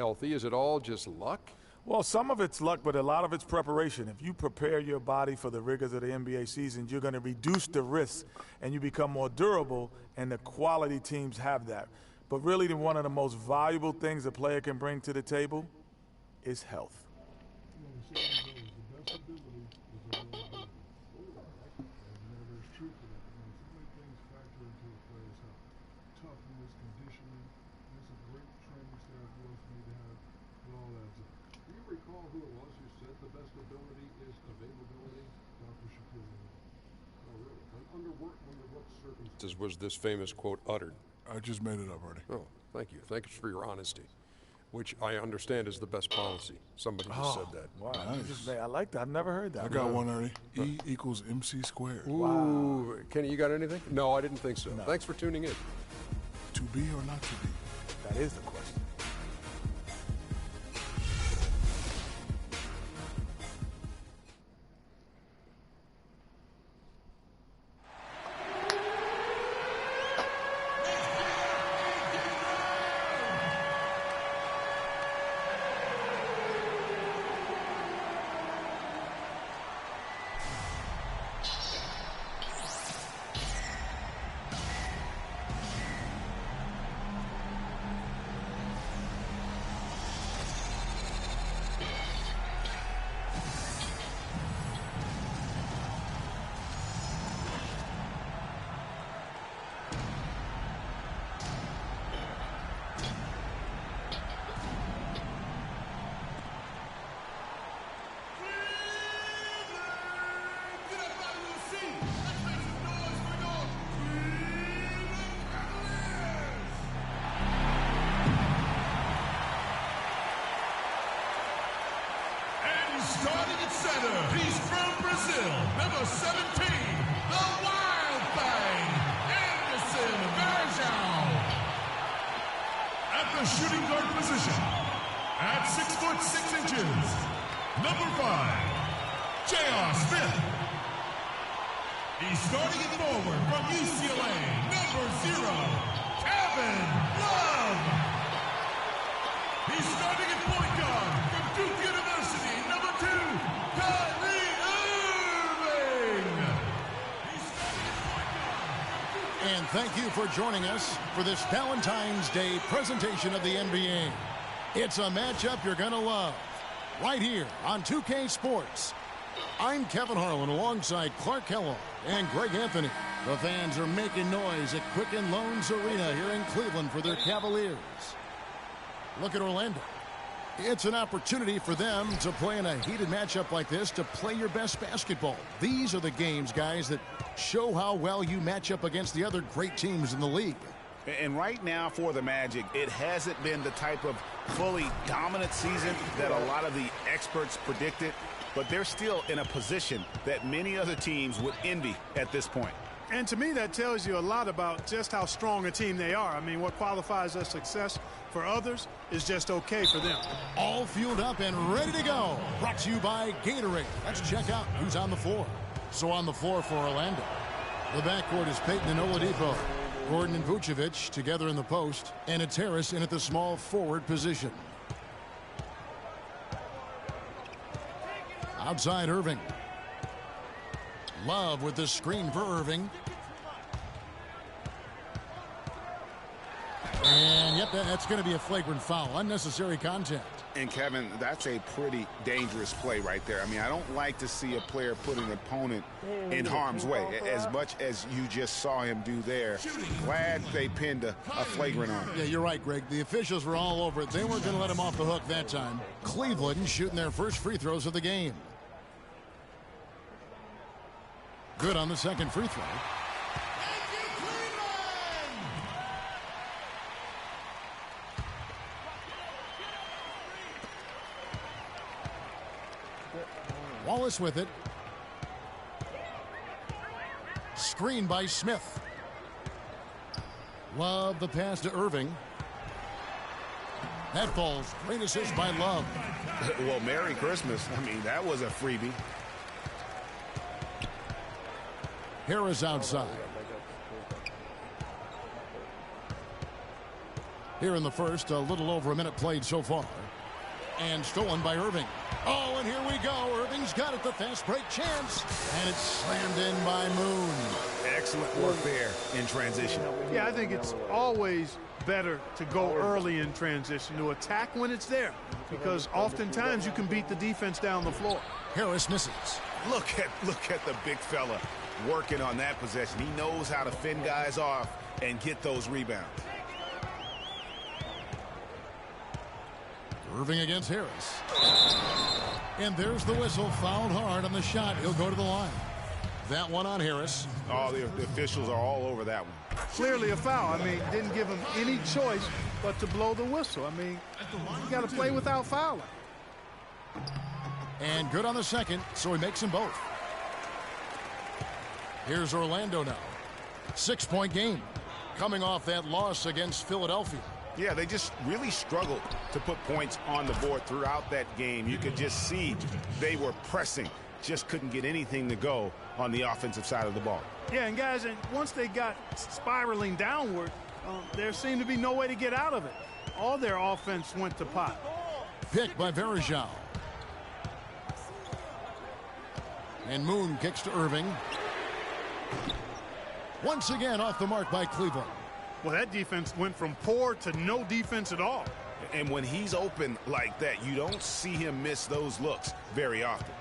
healthy? Is it all just luck? Well, some of it's luck, but a lot of it's preparation. If you prepare your body for the rigors of the NBA season, you're going to reduce the risks and you become more durable, and the quality teams have that. But really, one of the most valuable things a player can bring to the table is health. Was this famous quote uttered? I just made it up, Artie. Oh, thank you. Thanks for your honesty, which I understand is the best policy. Somebody just said that. Wow, Nice. I like that. I've never heard that. I got one, Artie. E equals MC squared. Ooh, Wow. Kenny, you got anything? No, I didn't think so. No. Thanks for tuning in. To be or not to be? That is the question. Starting at center, he's from Brazil, number 17, the Wild Thing, Anderson Varejão. At the shooting guard position, at 6'6", number 5, J.R. Smith. He's starting at forward from UCLA, number 0, Kevin Love. He's starting at point guard from Duke University, number 2, Kyrie Irving. He's starting at point guard. And thank you for joining us for this Valentine's Day presentation of the NBA. It's a matchup you're going to love right here on 2K Sports. I'm Kevin Harlan alongside Clark Kellogg and Greg Anthony. The fans are making noise at Quicken Loans Arena here in Cleveland for their Cavaliers. Look at Orlando. It's an opportunity for them to play in a heated matchup like this, to play your best basketball. These are the games, guys, that show how well you match up against the other great teams in the league. And right now for the Magic, it hasn't been the type of fully dominant season that a lot of the experts predicted, but they're still in a position that many other teams would envy at this point. And to me, that tells you a lot about just how strong a team they are. I mean, what qualifies as success for others is just okay for them. All fueled up and ready to go. Brought to you by Gatorade. Let's check out who's on the floor. So on the floor for Orlando, the backcourt is Peyton and Oladipo, Gordon and Vucevic together in the post, and a Terrace in at the small forward position. Outside Irving. Love with the screen for Irving. And, yep, that's going to be a flagrant foul. Unnecessary contact. And, Kevin, that's a pretty dangerous play right there. I mean, I don't like to see a player put an opponent in harm's way, as much as you just saw him do there. Glad they pinned a flagrant on him. Yeah, you're right, Greg. The officials were all over it. They weren't going to let him off the hook that time. Cleveland shooting their first free throws of the game. Good on the second free throw. Wallace with it. Screen by Smith. Love the pass to Irving. That falls. Great assist by Love. Well, Merry Christmas. I mean, that was a freebie. Harris outside. Here in the first, a little over a minute played so far. And stolen by Irving. Oh, and here we go. Irving's got it, the fast break chance. And it's slammed in by Moon. Excellent work there in transition. Yeah, I think it's always better to go early in transition, to attack when it's there, because oftentimes you can beat the defense down the floor. Harris misses. Look at the big fella working on that possession. He knows how to fend guys off and get those rebounds. Irving against Harris. And there's the whistle. Fouled hard on the shot. He'll go to the line. That one on Harris. Oh, the officials are all over that one. Clearly a foul. I mean, didn't give him any choice but to blow the whistle. I mean, you got to play without fouling. And good on the second, so he makes them both. Here's Orlando now. 6-point game. Coming off that loss against Philadelphia. Yeah, they just really struggled to put points on the board throughout that game. You could just see they were pressing, just couldn't get anything to go on the offensive side of the ball. Yeah, and guys, and once they got spiraling downward, there seemed to be no way to get out of it. All their offense went to pot. Picked by Varejao. And Moon kicks to Irving. Once again off the mark by Cleveland. Well, that defense went from poor to no defense at all. And when he's open like that, you don't see him miss those looks very often.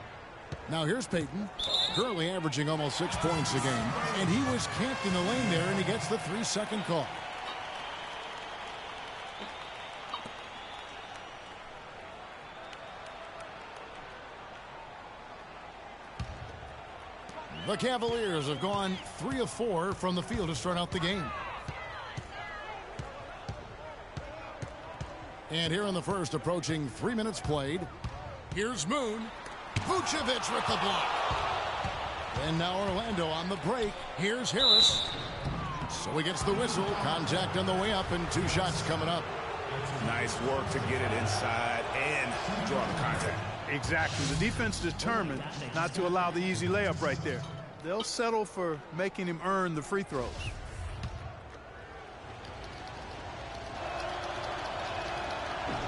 Now here's Payton, currently averaging almost 6 points a game. And he was camped in the lane there, and he gets the 3-second call. The Cavaliers have gone 3 of 4 from the field to start out the game. And here in the first, approaching 3 minutes played. Here's Moon. Vucevic with the block. And now Orlando on the break. Here's Harris. So he gets the whistle. Contact on the way up and 2 shots coming up. Nice work to get it inside and draw the contact. Exactly. The defense determined not to allow the easy layup right there. They'll settle for making him earn the free throws.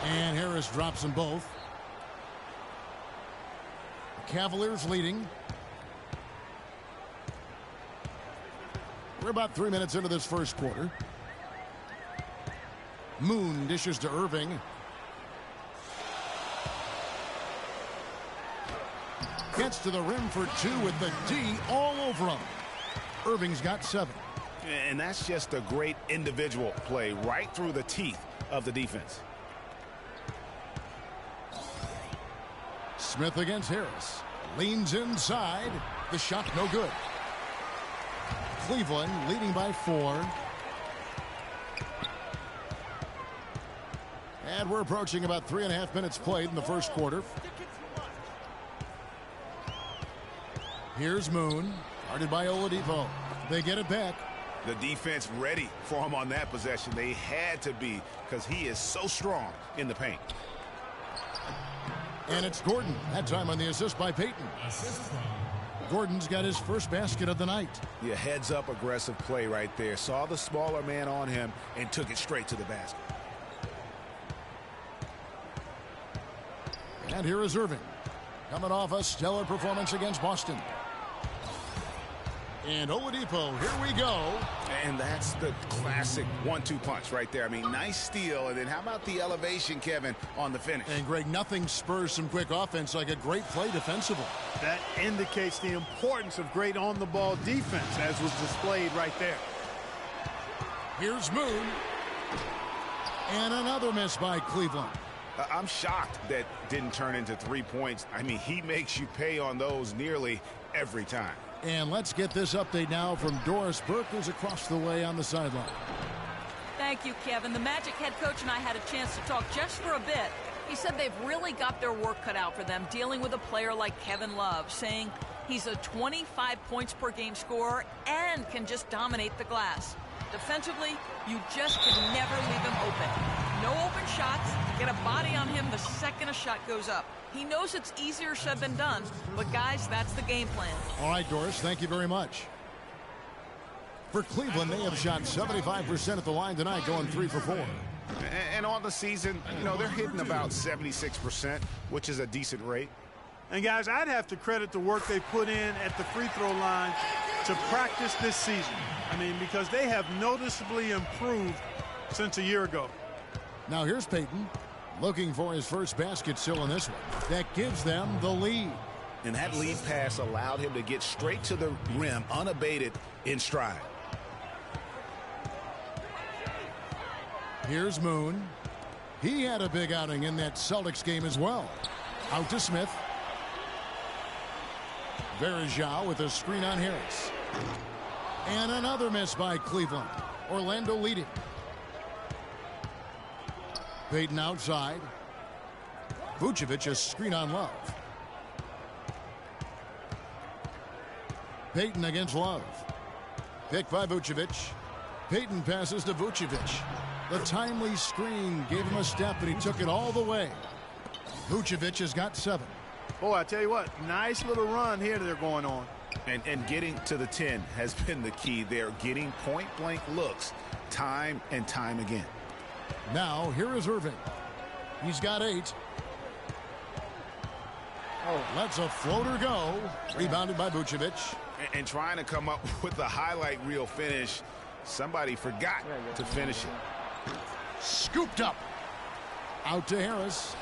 And Harris drops them both. The Cavaliers leading. We're about 3 minutes into this first quarter. Moon dishes to Irving. Gets to the rim for 2 with the D all over him. Irving's got 7. And that's just a great individual play right through the teeth of the defense. Smith against Harris. Leans inside. The shot no good. Cleveland leading by 4. And we're approaching about 3.5 minutes played in the first quarter. Here's Moon. Guarded by Oladipo. They get it back. The defense ready for him on that possession. They had to be, because he is so strong in the paint. And it's Gordon. That time on the assist by Payton. Gordon's got his first basket of the night. Yeah, heads-up aggressive play right there. Saw the smaller man on him and took it straight to the basket. And here is Irving. Coming off a stellar performance against Boston. And Oladipo, here we go. And that's the classic 1-2 punch right there. I mean, nice steal. And then how about the elevation, Kevin, on the finish? And, Greg, nothing spurs some quick offense like a great play defensively. That indicates the importance of great on-the-ball defense, as was displayed right there. Here's Moon. And another miss by Cleveland. I'm shocked that didn't turn into 3 points. I mean, he makes you pay on those nearly every time. And let's get this update now from Doris Burke, who's across the way on the sideline. Thank you, Kevin. The Magic head coach and I had a chance to talk just for a bit. He said they've really got their work cut out for them dealing with a player like Kevin Love, saying he's a 25 points per game scorer and can just dominate the glass. Defensively, you just can never leave him open. No open shots. Get a body on him the second a shot goes up. He knows it's easier said than done, but guys, that's the game plan. All right, Doris, thank you very much. For Cleveland, they have shot 75% at the line tonight, going 3 for 4. And on the season, you know, they're hitting about 76%, which is a decent rate. And, guys, I'd have to credit the work they put in at the free throw line to practice this season. I mean, because they have noticeably improved since a year ago. Now here's Payton looking for his first basket still in this one. That gives them the lead. And that lead pass allowed him to get straight to the rim unabated in stride. Here's Moon. He had a big outing in that Celtics game as well. Out to Smith. Verajao with a screen on Harris. And another miss by Cleveland. Orlando leading. Payton outside. Vucevic a screen on Love. Payton against Love. Picked by Vucevic. Payton passes to Vucevic. The timely screen gave him a step, and he took it all the way. Vucevic has got 7. Boy, I tell you what, nice little run here they're going on. And getting to the 10 has been the key. They're getting point-blank looks time and time again. Now, here is Irving. He's got 8. Lets a floater go. Rebounded by Vucevic. And trying to come up with the highlight reel finish, somebody forgot to finish it. Scooped up. Out to Harris.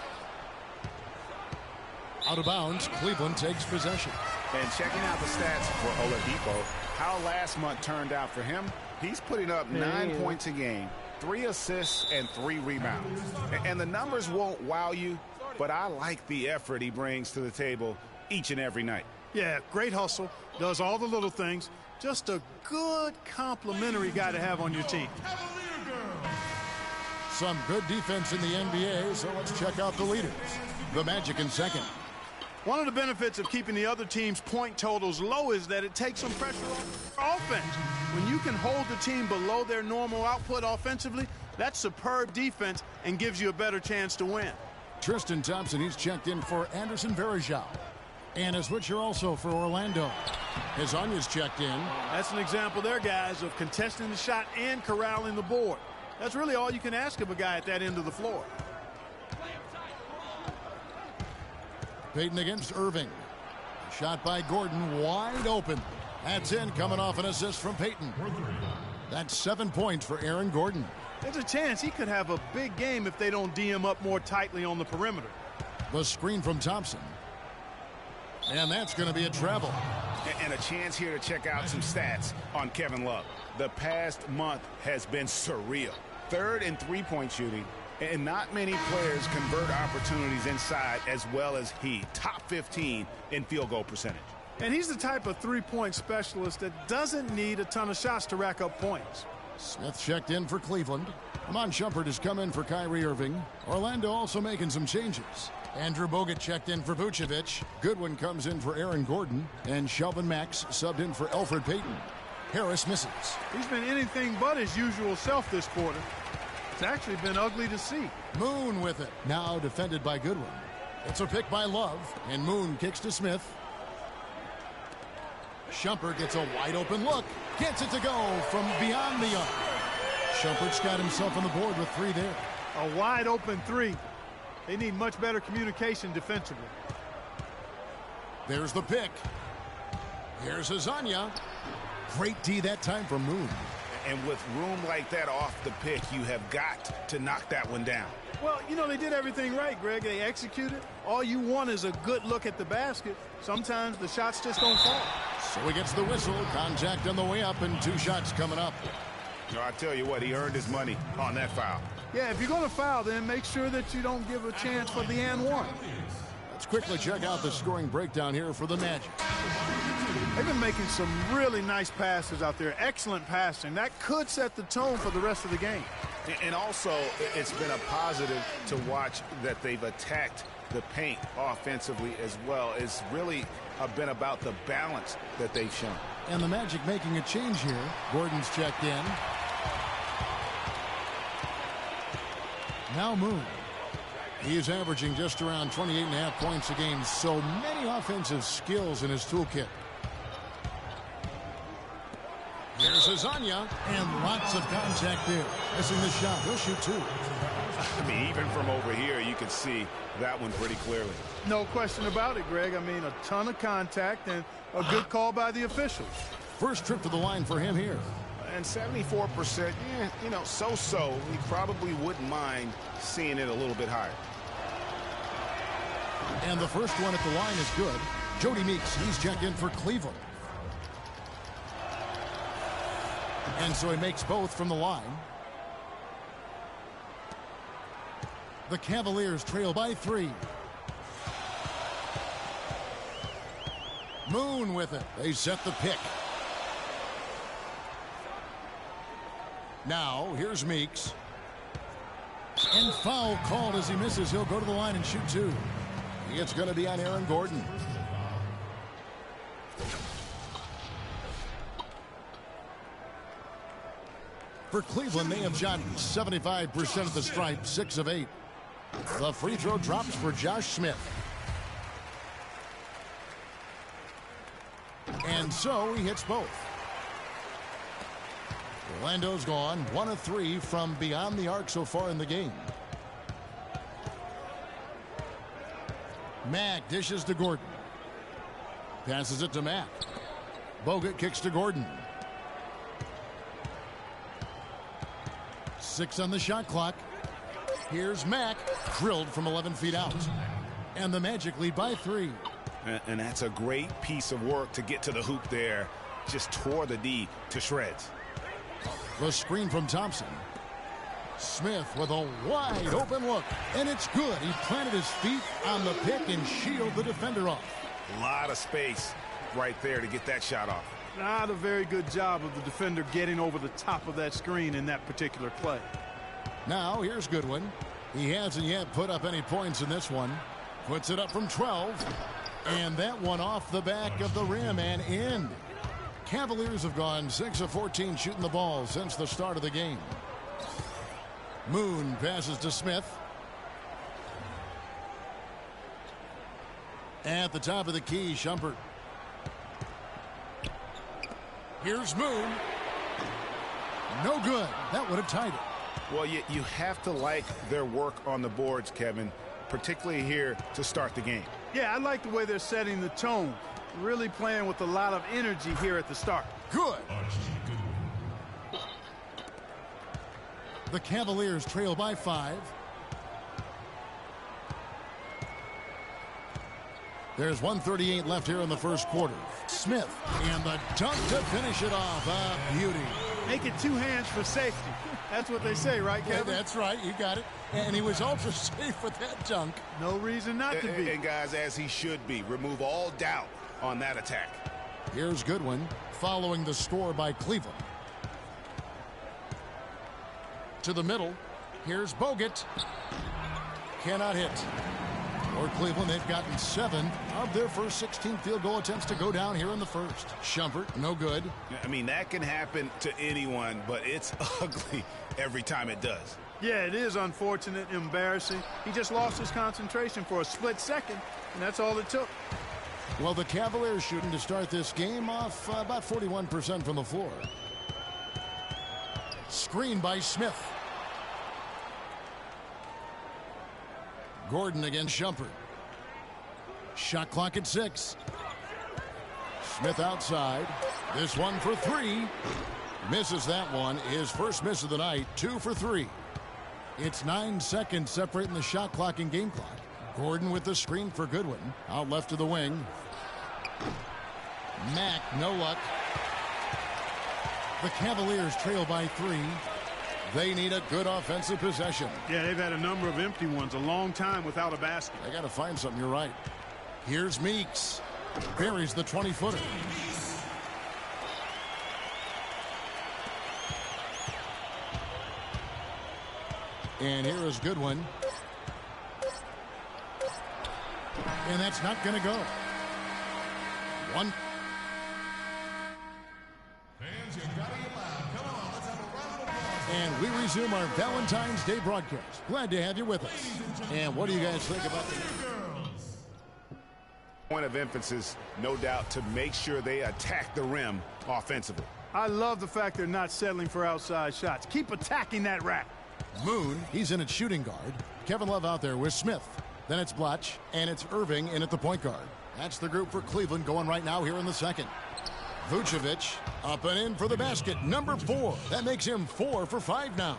Out of bounds. Cleveland takes possession. And checking out the stats for Oladipo, how last month turned out for him, he's putting up 9 points a game, 3 assists, and 3 rebounds. And the numbers won't wow you, but I like the effort he brings to the table each and every night. Yeah, great hustle, does all the little things. Just a good complimentary guy to have on your team. Some good defense in the NBA, so let's check out the leaders. The Magic in second. One of the benefits of keeping the other team's point totals low is that it takes some pressure off offense. When you can hold the team below their normal output offensively, that's superb defense and gives you a better chance to win. Tristan Thompson, he's checked in for Anderson Verajao. And a switcher also for Orlando. Hezonja's checked in. That's an example there, guys, of contesting the shot and corralling the board. That's really all you can ask of a guy at that end of the floor. Payton against Irving. Shot by Gordon, wide open. That's in, coming off an assist from Payton. That's 7 points for Aaron Gordon. There's a chance he could have a big game if they don't D him up more tightly on the perimeter. The screen from Thompson. And that's going to be a travel. And a chance here to check out some stats on Kevin Love. The past month has been surreal. 3rd in three-point shooting, and not many players convert opportunities inside as well as he. Top 15 in field goal percentage. And he's the type of three-point specialist that doesn't need a ton of shots to rack up points. Smith checked in for Cleveland. Amon Shumpert has come in for Kyrie Irving. Orlando also making some changes. Andrew Bogut checked in for Vucevic. Goodwin comes in for Aaron Gordon. And Shelvin Max subbed in for Elfrid Payton. Harris misses. He's been anything but his usual self this quarter. It's actually been ugly to see. Moon with it. Now defended by Goodwin. It's a pick by Love. And Moon kicks to Smith. Shumpert gets a wide open look. Gets it to go from beyond the arc. Shumpert's got himself on the board with 3 there. A wide open 3. They need much better communication defensively. There's the pick. Here's Hezonja. Great D that time from Moon. And with room like that off the pick, you have got to knock that one down. Well, you know, they did everything right, Greg. They executed. All you want is a good look at the basket. Sometimes the shots just don't fall. So he gets the whistle. Contact on the way up and 2 shots coming up. No, I tell you what, he earned his money on that foul. Yeah, if you're going to foul, then make sure that you don't give a chance for the and one. Let's quickly check out the scoring breakdown here for the Magic. They've been making some really nice passes out there. Excellent passing. That could set the tone for the rest of the game. And also, it's been a positive to watch that they've attacked the paint offensively as well. It's really been about the balance that they've shown. And the Magic making a change here. Gordon's checked in. Now Moon. He is averaging just around 28.5 points a game. So many offensive skills in his toolkit. Here's Azania, and lots of contact there. Missing the shot. He'll shoot two. I mean, even from over here, you can see that one pretty clearly. No question about it, Greg. I mean, a ton of contact and a good call by the officials. First trip to the line for him here. And 74%, you know, so-so. He probably wouldn't mind seeing it a little bit higher. And the first one at the line is good. Jody Meeks, he's checked in for Cleveland. And so he makes both from the line. The Cavaliers trail by 3. Moon with it. They set the pick. Now, here's Meeks. And foul called as he misses. He'll go to the line and shoot two. It's going to be on Aaron Gordon. For Cleveland, they have shot 75% of the stripe, 6 of 8. The free throw drops for Josh Smith. And so he hits both. Orlando's gone 1 of 3 from beyond the arc so far in the game. Mack dishes to Gordon. Passes it to Mack. Bogut kicks to Gordon. 6 on the shot clock. Here's Mack, drilled from 11 feet out. And the Magic lead by 3. And that's a great piece of work to get to the hoop there. Just tore the D to shreds. The screen from Thompson. Smith with a wide open look. And it's good. He planted his feet on the pick and shielded the defender off. A lot of space right there to get that shot off. Not a very good job of the defender getting over the top of that screen in that particular play. Now here's Goodwin. He hasn't yet put up any points in this one. Puts it up from 12. And that one off the back of the rim and in. Cavaliers have gone 6 of 14 shooting the ball since the start of the game. Moon passes to Smith. At the top of the key, Shumpert. Here's Moon. No good. That would have tied it. Well, you have to like their work on the boards, Kevin, particularly here to start the game. Yeah, I like the way they're setting the tone. Really playing with a lot of energy here at the start. Good. The Cavaliers trail by 5. There's 1:38 left here in the first quarter. Smith and the dunk to finish it off. A beauty. Make it 2 hands for safety. That's what they say, right, Kevin? Yeah, that's right. You got it. And he was ultra safe with that dunk. No reason not to be. And guys, as he should be. Remove all doubt on that attack. Here's Goodwin following the score by Cleveland. To the middle. Here's Bogut. Cannot hit. For Cleveland, they've gotten 7 of their first 16 field goal attempts to go down here in the first. Shumpert, no good. I mean, that can happen to anyone, but it's ugly every time it does. Yeah, it is unfortunate, embarrassing. He just lost his concentration for a split second, and that's all it took. Well, the Cavaliers shooting to start this game off about 41% from the floor. Screen by Smith. Gordon against Shumpert. Shot clock at 6. Smith outside. This one for 3. Misses that one. His first miss of the night. 2 for 3. It's 9 seconds separating the shot clock and game clock. Gordon with the screen for Goodwin. Out left to the wing. Mack, no luck. The Cavaliers trail by 3. They need a good offensive possession. Yeah, they've had a number of empty ones, a long time without a basket. They got to find something, you're right. Here's Meeks. Buries the 20-footer. And here is Goodwin. And that's not going to go. One. And we resume our Valentine's Day broadcast. Glad to have you with us. And what do you guys think about the Point of emphasis, no doubt, to make sure they attack the rim offensively. I love the fact they're not settling for outside shots. Keep attacking that rack. Moon, he's in at shooting guard. Kevin Love out there with Smith. Then it's Blatch, and it's Irving in at the point guard. That's the group for Cleveland going right now here in the second. Vucevic up and in for the basket, number 4. That makes him 4 for 5 now.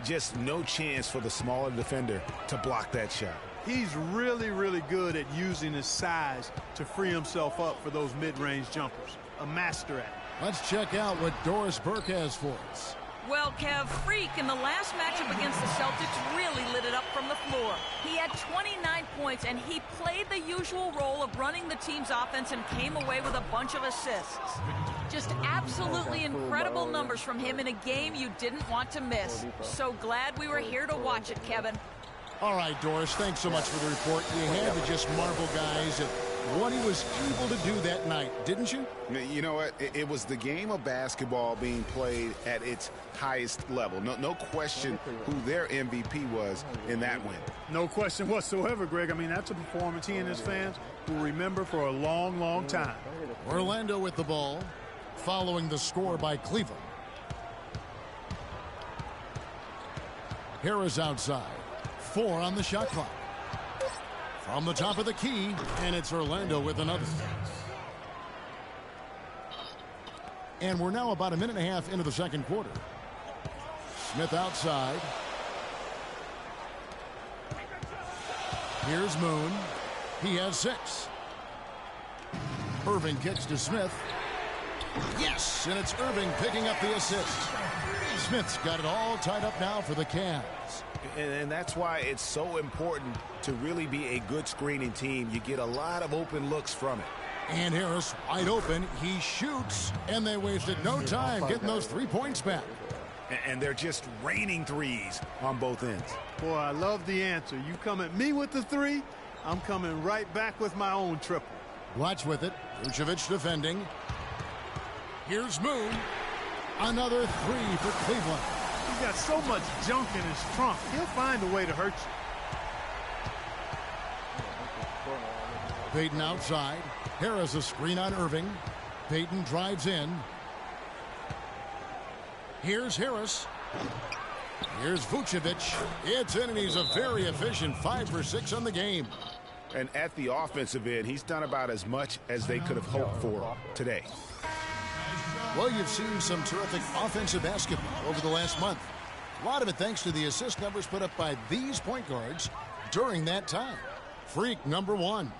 Just no chance for the smaller defender to block that shot. He's really, really good at using his size to free himself up for those mid-range jumpers. A master at it. Let's check out what Doris Burke has for us. Well, Kev, Freak in the last matchup against the Celtics really lit it up from the floor. He had 29 points, and he played the usual role of running the team's offense and came away with a bunch of assists. Just absolutely incredible numbers from him in a game you didn't want to miss. So glad we were here to watch it, Kevin. All right, Doris, thanks so much for the report. You had to just marvel, guys, at what he was able to do that night, didn't you? You know what? It was the game of basketball being played at its highest level. No question who their MVP was in that win. No question whatsoever, Greg. I mean, that's a performance he and his fans will remember for a long, long time. Orlando with the ball, following the score by Cleveland. Harris outside. 4 on the shot clock. From the top of the key, and it's Orlando with another. And we're now about a minute and a half into the second quarter. Smith outside. Here's Moon. He has 6. Irving kicks to Smith. Yes, and it's Irving picking up the assist. Smith's got it all tied up now for the Cavs. And that's why it's so important to really be a good screening team. You get a lot of open looks from it. And Harris wide open. He shoots, and they wasted no time getting those 3 points back. And they're just raining threes on both ends. Boy, I love the answer. You come at me with the 3, I'm coming right back with my own triple. Watch with it. Vucevic defending. Here's Moon. Another 3 for Cleveland. He's got so much junk in his trunk. He'll find a way to hurt you. Payton outside. Harris a screen on Irving. Payton drives in. Here's Harris. Here's Vucevic. It's in, and he's a very efficient 5 for 6 on the game. And at the offensive end, he's done about as much as they could have hoped for today. Well, you've seen some terrific offensive basketball over the last month. A lot of it thanks to the assist numbers put up by these point guards during that time. Freak number 1.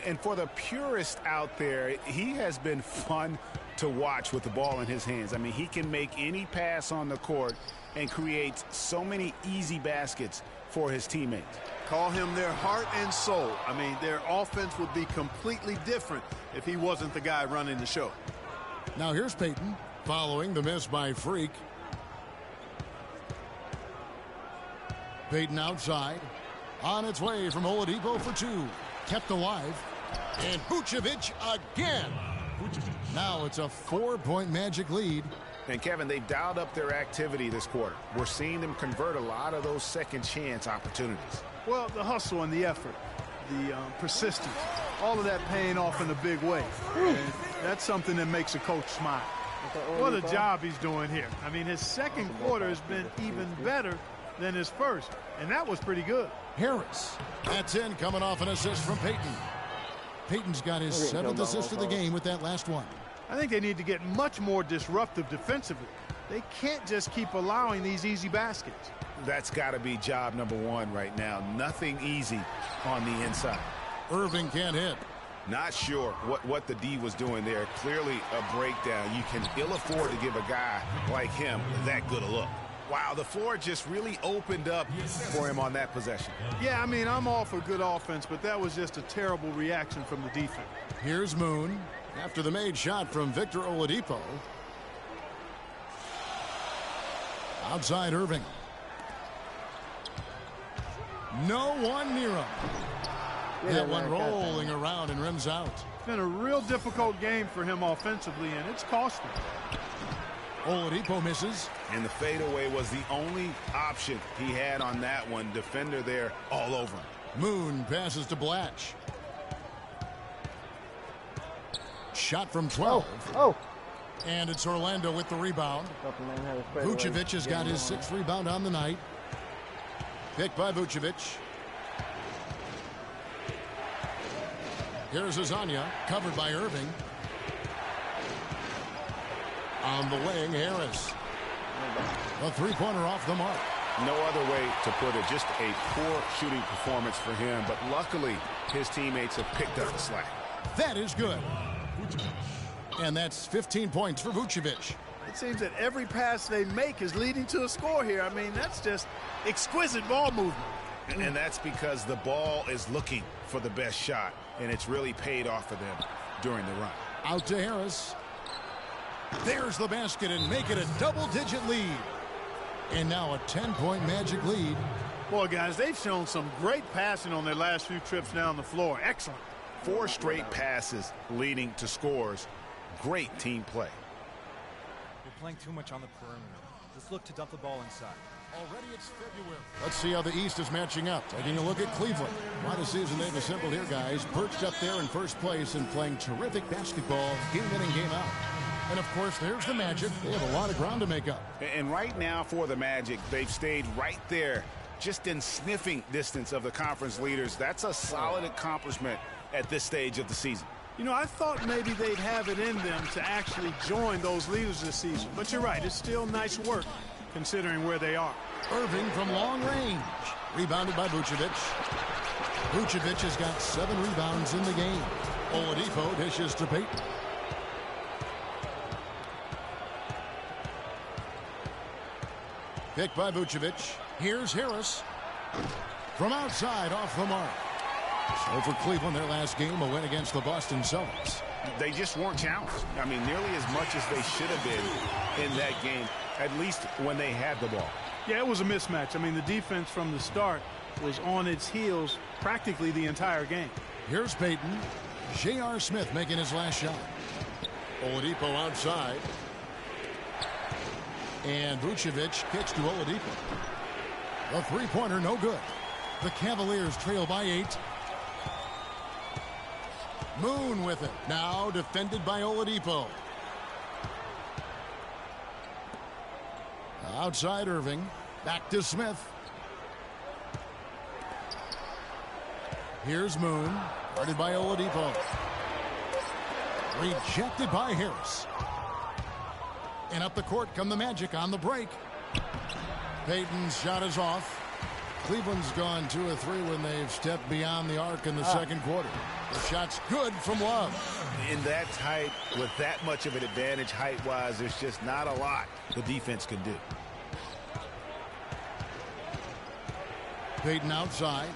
And for the purist out there, he has been fun to watch with the ball in his hands. I mean, he can make any pass on the court and creates so many easy baskets for his teammates. Call him their heart and soul. I mean, their offense would be completely different if he wasn't the guy running the show. Now here's Payton following the miss by Freak. Payton outside. On its way from Oladipo for 2. Kept alive. And Vucevic again. Now it's a 4-point Magic lead. And Kevin, they've dialed up their activity this quarter. We're seeing them convert a lot of those second chance opportunities. Well, the hustle and the effort, the persistence, all of that paying off in a big way. And that's something that makes a coach smile. What a job he's doing here. I mean, his second quarter has been even better than his first, and that was pretty good. Harris, that's in, coming off an assist from Payton. Payton's got his 7th assist of the game with that last one. I think they need to get much more disruptive defensively. They can't just keep allowing these easy baskets. That's got to be job number 1 right now. Nothing easy on the inside. Irving can't hit. Not sure what the D was doing there. Clearly a breakdown. You can ill afford to give a guy like him that good a look. Wow, the floor just really opened up for him on that possession. Yeah, I mean, I'm all for good offense, but that was just a terrible reaction from the defense. Here's Moon after the made shot from Victor Oladipo. Outside Irving. No one near him. That one rolling around and rims out. It's been a real difficult game for him offensively, and it's cost him. Oladipo misses. And the fadeaway was the only option he had on that one. Defender there all over him. Moon passes to Blatch. Shot from 12. And it's Orlando with the rebound. Vucevic has got his 6th rebound on the night. Picked by Vucevic. Here's Azania, covered by Irving. On the wing, Harris. A three-pointer off the mark. No other way to put it. Just a poor shooting performance for him. But luckily, his teammates have picked up the slack. That is good. And that's 15 points for Vucevic. It seems that every pass they make is leading to a score here. I mean, that's just exquisite ball movement. And that's because the ball is looking for the best shot, and it's really paid off for them during the run. Out to Harris. There's the basket and make it a double-digit lead. And now a 10-point Magic lead. Boy, guys, they've shown some great passing on their last few trips down the floor. Excellent. 4 straight passes leading to scores. Great team play. We're playing too much on the perimeter. Let's look to dump the ball inside. Already it's February. Let's see how the East is matching up. Taking a look at Cleveland. Quite a season they've assembled here, guys. Perched up there in first place and playing terrific basketball game in and game out. And, of course, there's the Magic. They have a lot of ground to make up. And right now for the Magic, they've stayed right there, just in sniffing distance of the conference leaders. That's a solid accomplishment at this stage of the season. You know, I thought maybe they'd have it in them to actually join those leaders this season. But you're right, it's still nice work considering where they are. Irving from long range. Rebounded by Vucevic. Vucevic has got 7 rebounds in the game. Oladipo dishes to Payton. Picked by Vucevic. Here's Harris. From outside, off the mark. So for Cleveland, their last game, a win against the Boston Celtics. They just weren't challenged. I mean, nearly as much as they should have been in that game, at least when they had the ball. Yeah, it was a mismatch. I mean, the defense from the start was on its heels practically the entire game. Here's Payton. J.R. Smith making his last shot. Oladipo outside. And Vucevic kicks to Oladipo. The three-pointer, no good. The Cavaliers trail by 8. Moon with it. Now defended by Oladipo. Outside Irving. Back to Smith. Here's Moon. Guarded by Oladipo. Rejected by Harris. And up the court come the Magic on the break. Payton's shot is off. Cleveland's gone 2 of 3 when they've stepped beyond the arc in the second quarter. The shot's good from Love. In that height, with that much of an advantage height-wise, there's just not a lot the defense can do. Payton outside.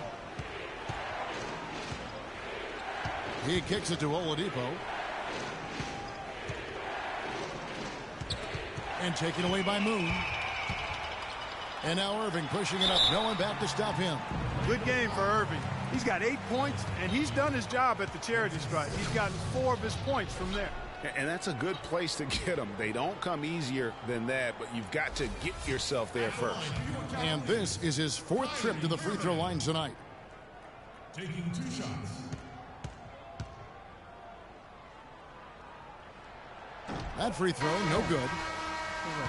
He kicks it to Oladipo. And taken away by Moon. And now Irving pushing it up. No one back to stop him. Good game for Irving. He's got 8 points, and he's done his job at the charity stripe. He's gotten 4 of his points from there. And that's a good place to get them. They don't come easier than that, but you've got to get yourself there first. And this is his 4th trip to the free throw line tonight. Taking 2 shots. That free throw, no good.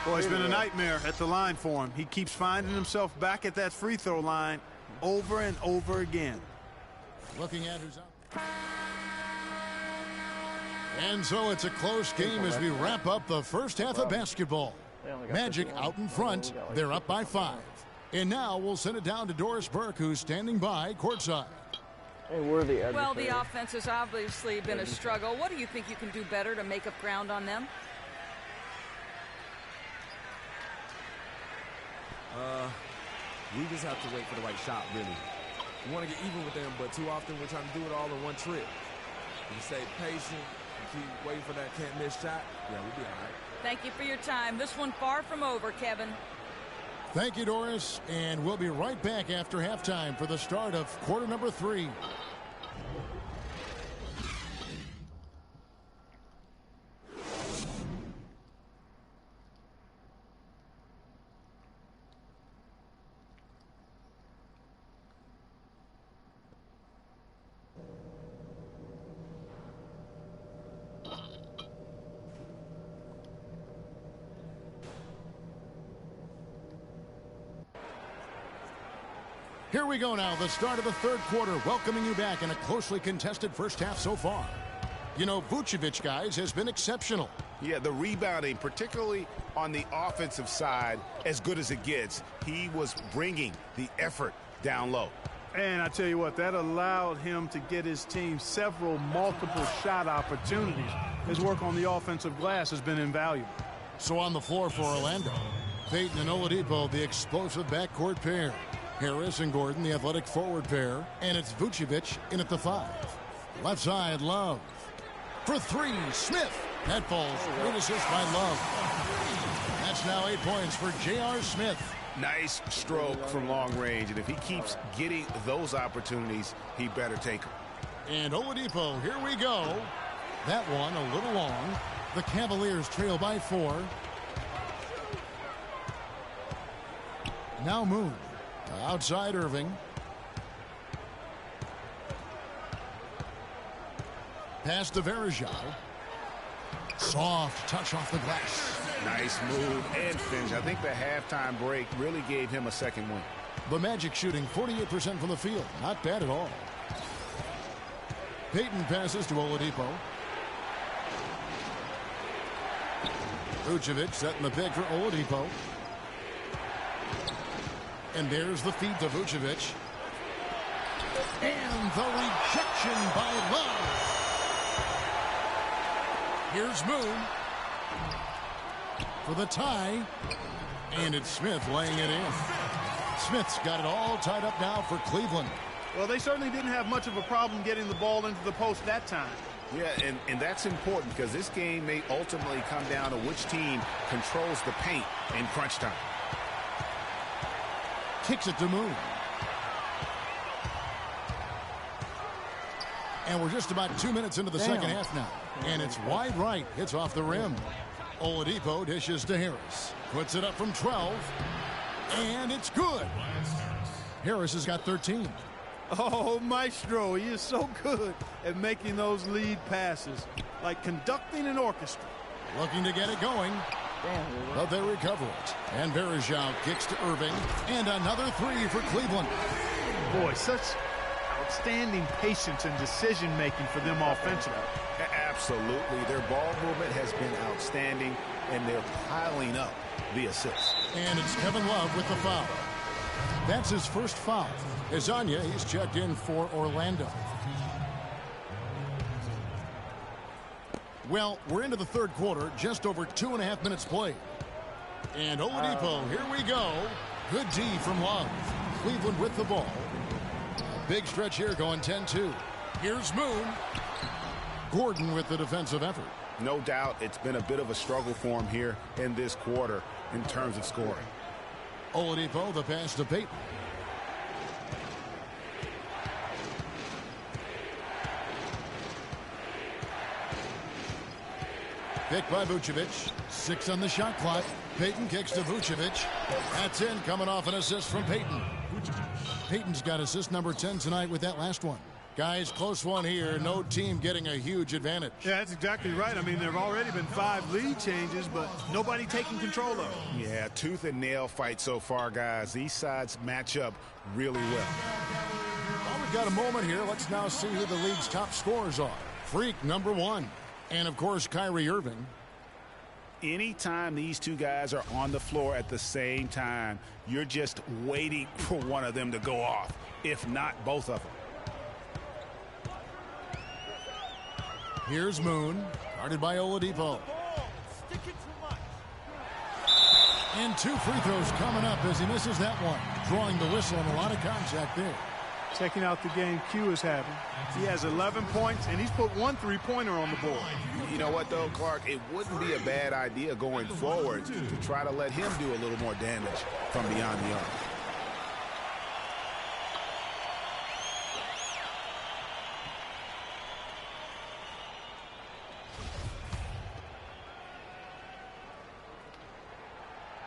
Boy, it's been a nightmare at the line for him. He keeps finding himself back at that free throw line over and over again. Looking at who's out. And so it's a close game as we wrap up the first half of basketball. Magic out in front. They're up by 5. And now we'll send it down to Doris Burke, who's standing by courtside. Well, the offense has obviously been a struggle. What do you think you can do better to make up ground on them? We just have to wait for the right shot, really. We want to get even with them, but too often we're trying to do it all in one trip. If we stay patient and keep waiting for that can't-miss shot, yeah, we'll be all right. Thank you for your time. This one far from over, Kevin. Thank you, Doris. And we'll be right back after halftime for the start of quarter number 3. Here we go now, the start of the third quarter, welcoming you back in a closely contested first half so far. You know, Vucevic, guys, has been exceptional. Yeah, the rebounding, particularly on the offensive side, as good as it gets. He was bringing the effort down low. And I tell you what, that allowed him to get his team several multiple shot opportunities. His work on the offensive glass has been invaluable. So on the floor for Orlando, Payton and Oladipo, the explosive backcourt pair. Harris and Gordon, the athletic forward pair. And it's Vucevic in at the 5. Left side, Love. For 3, Smith. That falls. Great assist by Love. That's now 8 points for J.R. Smith. Nice stroke from long range, and if he keeps getting those opportunities, he better take them. And Oladipo, here we go. That one a little long. The Cavaliers trail by 4. Now Moon. Outside Irving. Pass to Verajao. Soft touch off the glass. Nice move and finish. I think the halftime break really gave him a second win. The Magic shooting 48% from the field. Not bad at all. Payton passes to Oladipo. Vucevic setting the pick for Oladipo. And there's the feed to Vucevic. And the rejection by Love. Here's Moon for the tie. And it's Smith laying it in. Smith's got it all tied up now for Cleveland. Well, they certainly didn't have much of a problem getting the ball into the post that time. Yeah, and that's important because this game may ultimately come down to which team controls the paint in crunch time. Kicks it to Moon. And we're just about 2 minutes into the second half now. And it's wide right. Hits off the rim. Oladipo dishes to Harris. Puts it up from 12. And it's good. Harris has got 13. Oh, Maestro, he is so good at making those lead passes. Like conducting an orchestra. Looking to get it going. But they recover it. And Verajao kicks to Irving. And another 3 for Cleveland. Boy, such outstanding patience and decision-making for them offensively. Absolutely. Their ball movement has been outstanding, and they're piling up the assists. And it's Kevin Love with the foul. That's his first foul. Azania, he's checked in for Orlando. Well, we're into the third quarter, just over 2.5 minutes played. And Oladipo, here we go. Good D from Love. Cleveland with the ball. A big stretch here going 10-2. Here's Moon. Gordon with the defensive effort. No doubt it's been a bit of a struggle for him here in this quarter in terms of scoring. Oladipo, the pass to Payton. Picked by Vucevic. 6 on the shot clock. Payton kicks to Vucevic. That's in, coming off an assist from Payton. Payton's got assist number 10 tonight with that last one. Guys, close one here. No team getting a huge advantage. Yeah, that's exactly right. I mean, there have already been 5 lead changes, but nobody taking control of it. Yeah, tooth and nail fight so far, guys. These sides match up really well. Well, we've got a moment here. Let's now see who the league's top scorers are. Freak number 1. And, of course, Kyrie Irving. Anytime these two guys are on the floor at the same time, you're just waiting for one of them to go off, if not both of them. Here's Moon, guarded by Oladipo. And 2 free throws coming up as he misses that one. Drawing the whistle and a lot of contact there. Checking out the game Q is having. He has 11 points, and he's put 1 3-pointer on the board. You know what, though, Clark? It wouldn't be a bad idea going forward to try to let him do a little more damage from beyond the arc.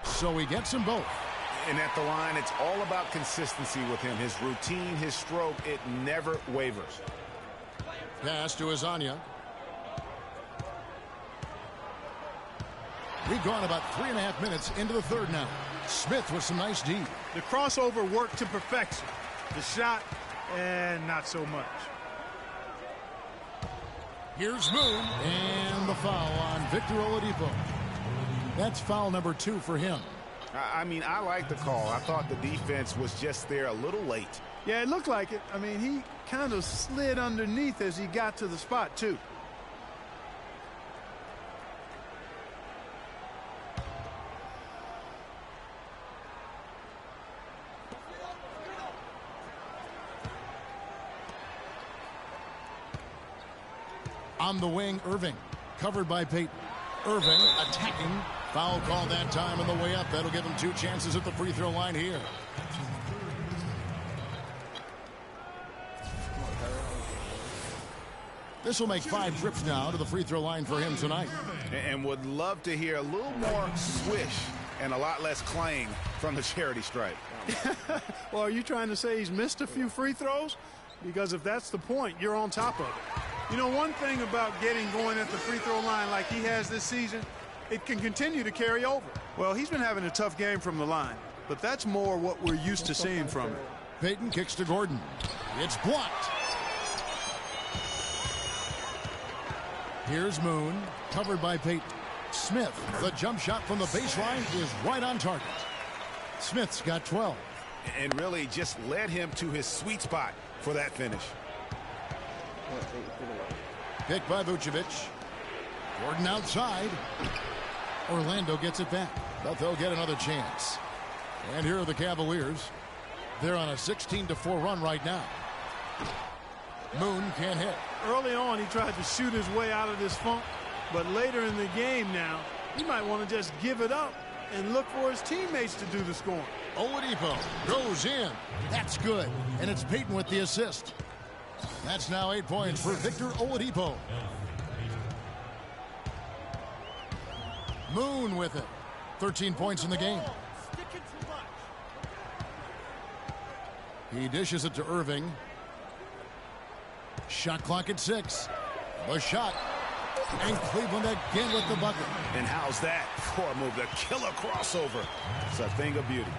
So he gets them both. And at the line, it's all about consistency with him. His routine, his stroke, it never wavers. Pass to Azania. We've gone about 3.5 minutes into the third now. Smith with some nice D. The crossover worked to perfection. The shot, and not so much. Here's Moon, and the foul on Victor Oladipo. That's foul number 2 for him. I mean, I like the call. I thought the defense was just there a little late. Yeah, it looked like it. I mean, he kind of slid underneath as he got to the spot, too. On the wing, Irving, covered by Payton. Irving attacking. Foul call that time on the way up. That'll give him 2 chances at the free throw line here. This will make 5 trips now to the free throw line for him tonight. And would love to hear a little more swish and a lot less clang from the charity stripe. Well, are you trying to say he's missed a few free throws? Because if that's the point, you're on top of it. You know, one thing about getting going at the free throw line like he has this season, it can continue to carry over. Well, he's been having a tough game from the line, but that's more what we're used to seeing from him. Payton kicks to Gordon. It's blocked. Here's Moon, covered by Payton. Smith, the jump shot from the baseline is right on target. Smith's got 12. And really just led him to his sweet spot for that finish. Picked by Vucevic. Gordon outside. Orlando gets it back, but they'll get another chance. And here are the Cavaliers. They're on a 16-4 run right now. Moon can't hit. Early on, he tried to shoot his way out of this funk, but later in the game now, he might want to just give it up and look for his teammates to do the scoring. Oladipo goes in. That's good. And it's Payton with the assist. That's now 8 points for Victor Oladipo. Moon with it. 13 points in the game. He dishes it to Irving. Shot clock at 6. The shot. And Cleveland again with the bucket. And how's that for a move? The killer crossover. It's a thing of beauty.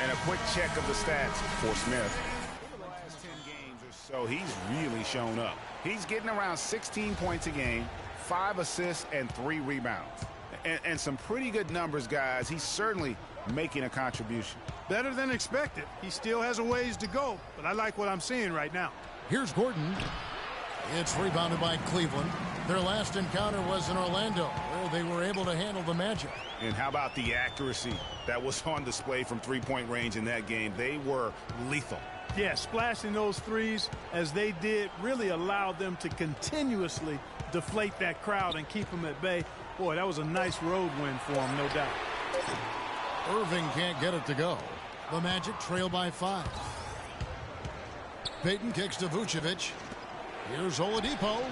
And a quick check of the stats for Smith. In the last 10 games or so, he's really shown up. He's getting around 16 points a game, 5 assists, and 3 rebounds. And some pretty good numbers, guys. He's certainly making a contribution. Better than expected. He still has a ways to go, but I like what I'm seeing right now. Here's Gordon. It's rebounded by Cleveland. Their last encounter was in Orlando, where they were able to handle the Magic. And how about the accuracy that was on display from three-point range in that game? They were lethal. Yeah, splashing those threes as they did really allowed them to continuously deflate that crowd and keep them at bay. Boy, that was a nice road win for them, no doubt. Irving can't get it to go. The Magic trail by 5. Payton kicks to Vucevic. Here's Oladipo.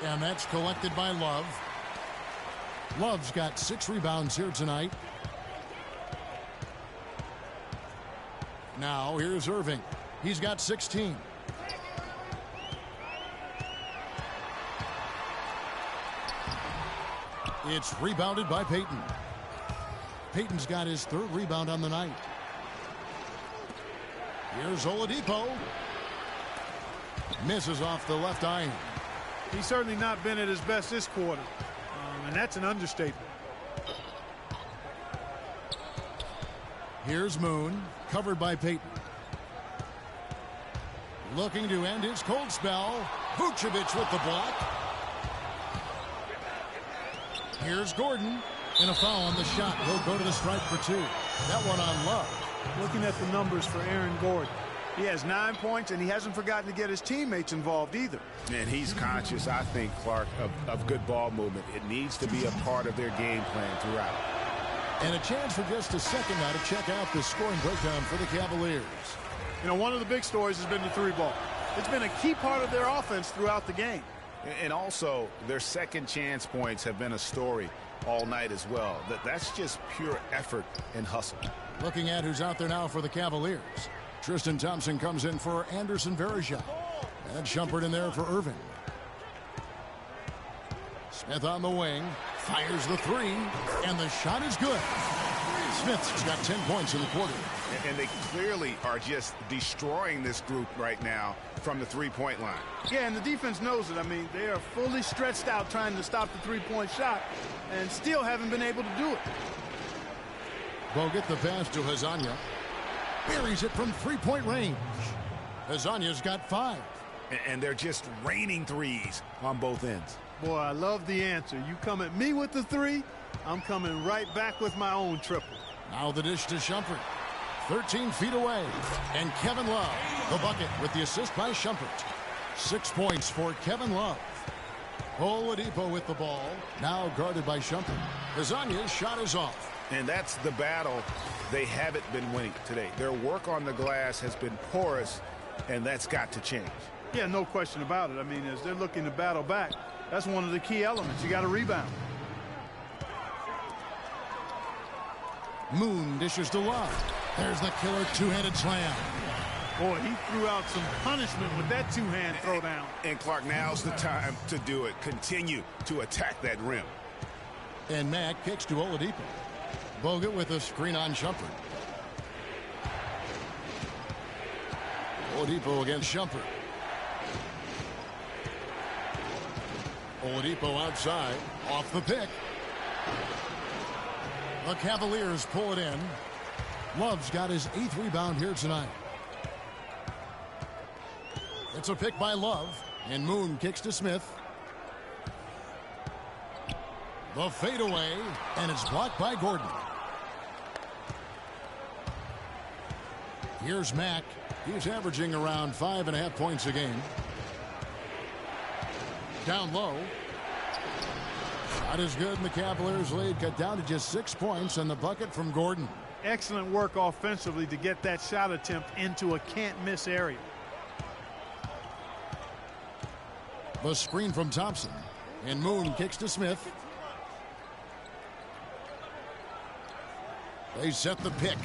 And that's collected by Love. Love's got 6 rebounds here tonight. Now here's Irving. He's got 16. It's rebounded by Payton. Payton's got his 3rd rebound on the night. Here's Oladipo. Misses off the left iron. He's certainly not been at his best this quarter, and that's an understatement. Here's Moon, covered by Payton. Looking to end his cold spell. Vucevic with the block. Here's Gordon. And a foul on the shot. He'll go to the stripe for 2. That one on Love. Looking at the numbers for Aaron Gordon. He has 9 points, and he hasn't forgotten to get his teammates involved either. And he's conscious, I think, Clark, of good ball movement. It needs to be a part of their game plan throughout. And a chance for just a second now to check out the scoring breakdown for the Cavaliers. You know, one of the big stories has been the 3-ball. It's been a key part of their offense throughout the game. And also, their second chance points have been a story all night as well. That's just pure effort and hustle. Looking at who's out there now for the Cavaliers. Tristan Thompson comes in for Anderson Varejao. And Shumpert in there for Irving. Smith on the wing. Fires the 3. And the shot is good. Smith's got 10 points in the quarter. And they clearly are just destroying this group right now from the three-point line. Yeah, and the defense knows it. I mean, they are fully stretched out trying to stop the three-point shot and still haven't been able to do it. Bogut the pass to Hazanya. Buries it from three-point range. Hazanya's got 5. And they're just raining threes on both ends. Boy, I love the answer. You come at me with the 3, I'm coming right back with my own triple. Now the dish to Shumpert. 13 feet away. And Kevin Love, the bucket with the assist by Shumpert. 6 points for Kevin Love. Oladipo with the ball. Now guarded by Shumpert. Hazanya's shot is off. And that's the battle they haven't been winning today. Their work on the glass has been porous, and that's got to change. Yeah, no question about it. I mean, as they're looking to battle back, that's one of the key elements. You got to rebound. Moon dishes to Love. There's the killer two-handed slam. Boy, he threw out some punishment with that two-hand throwdown. And Clark, now's the time to do it. Continue to attack that rim. And Mack kicks to Oladipo. Bogut with a screen on Shumpert. Oladipo against Shumpert. Oladipo outside, off the pick. The Cavaliers pull it in. Love's got his 8th rebound here tonight. It's a pick by Love, and Moon kicks to Smith. The fadeaway, and it's blocked by Gordon. Here's Mack. He's averaging around 5.5 points a game. Down low. Shot is good, and the Cavaliers lead cut down to just 6 points on the bucket from Gordon. Excellent work offensively to get that shot attempt into a can't-miss area. The screen from Thompson, and Moon kicks to Smith. They set the pick.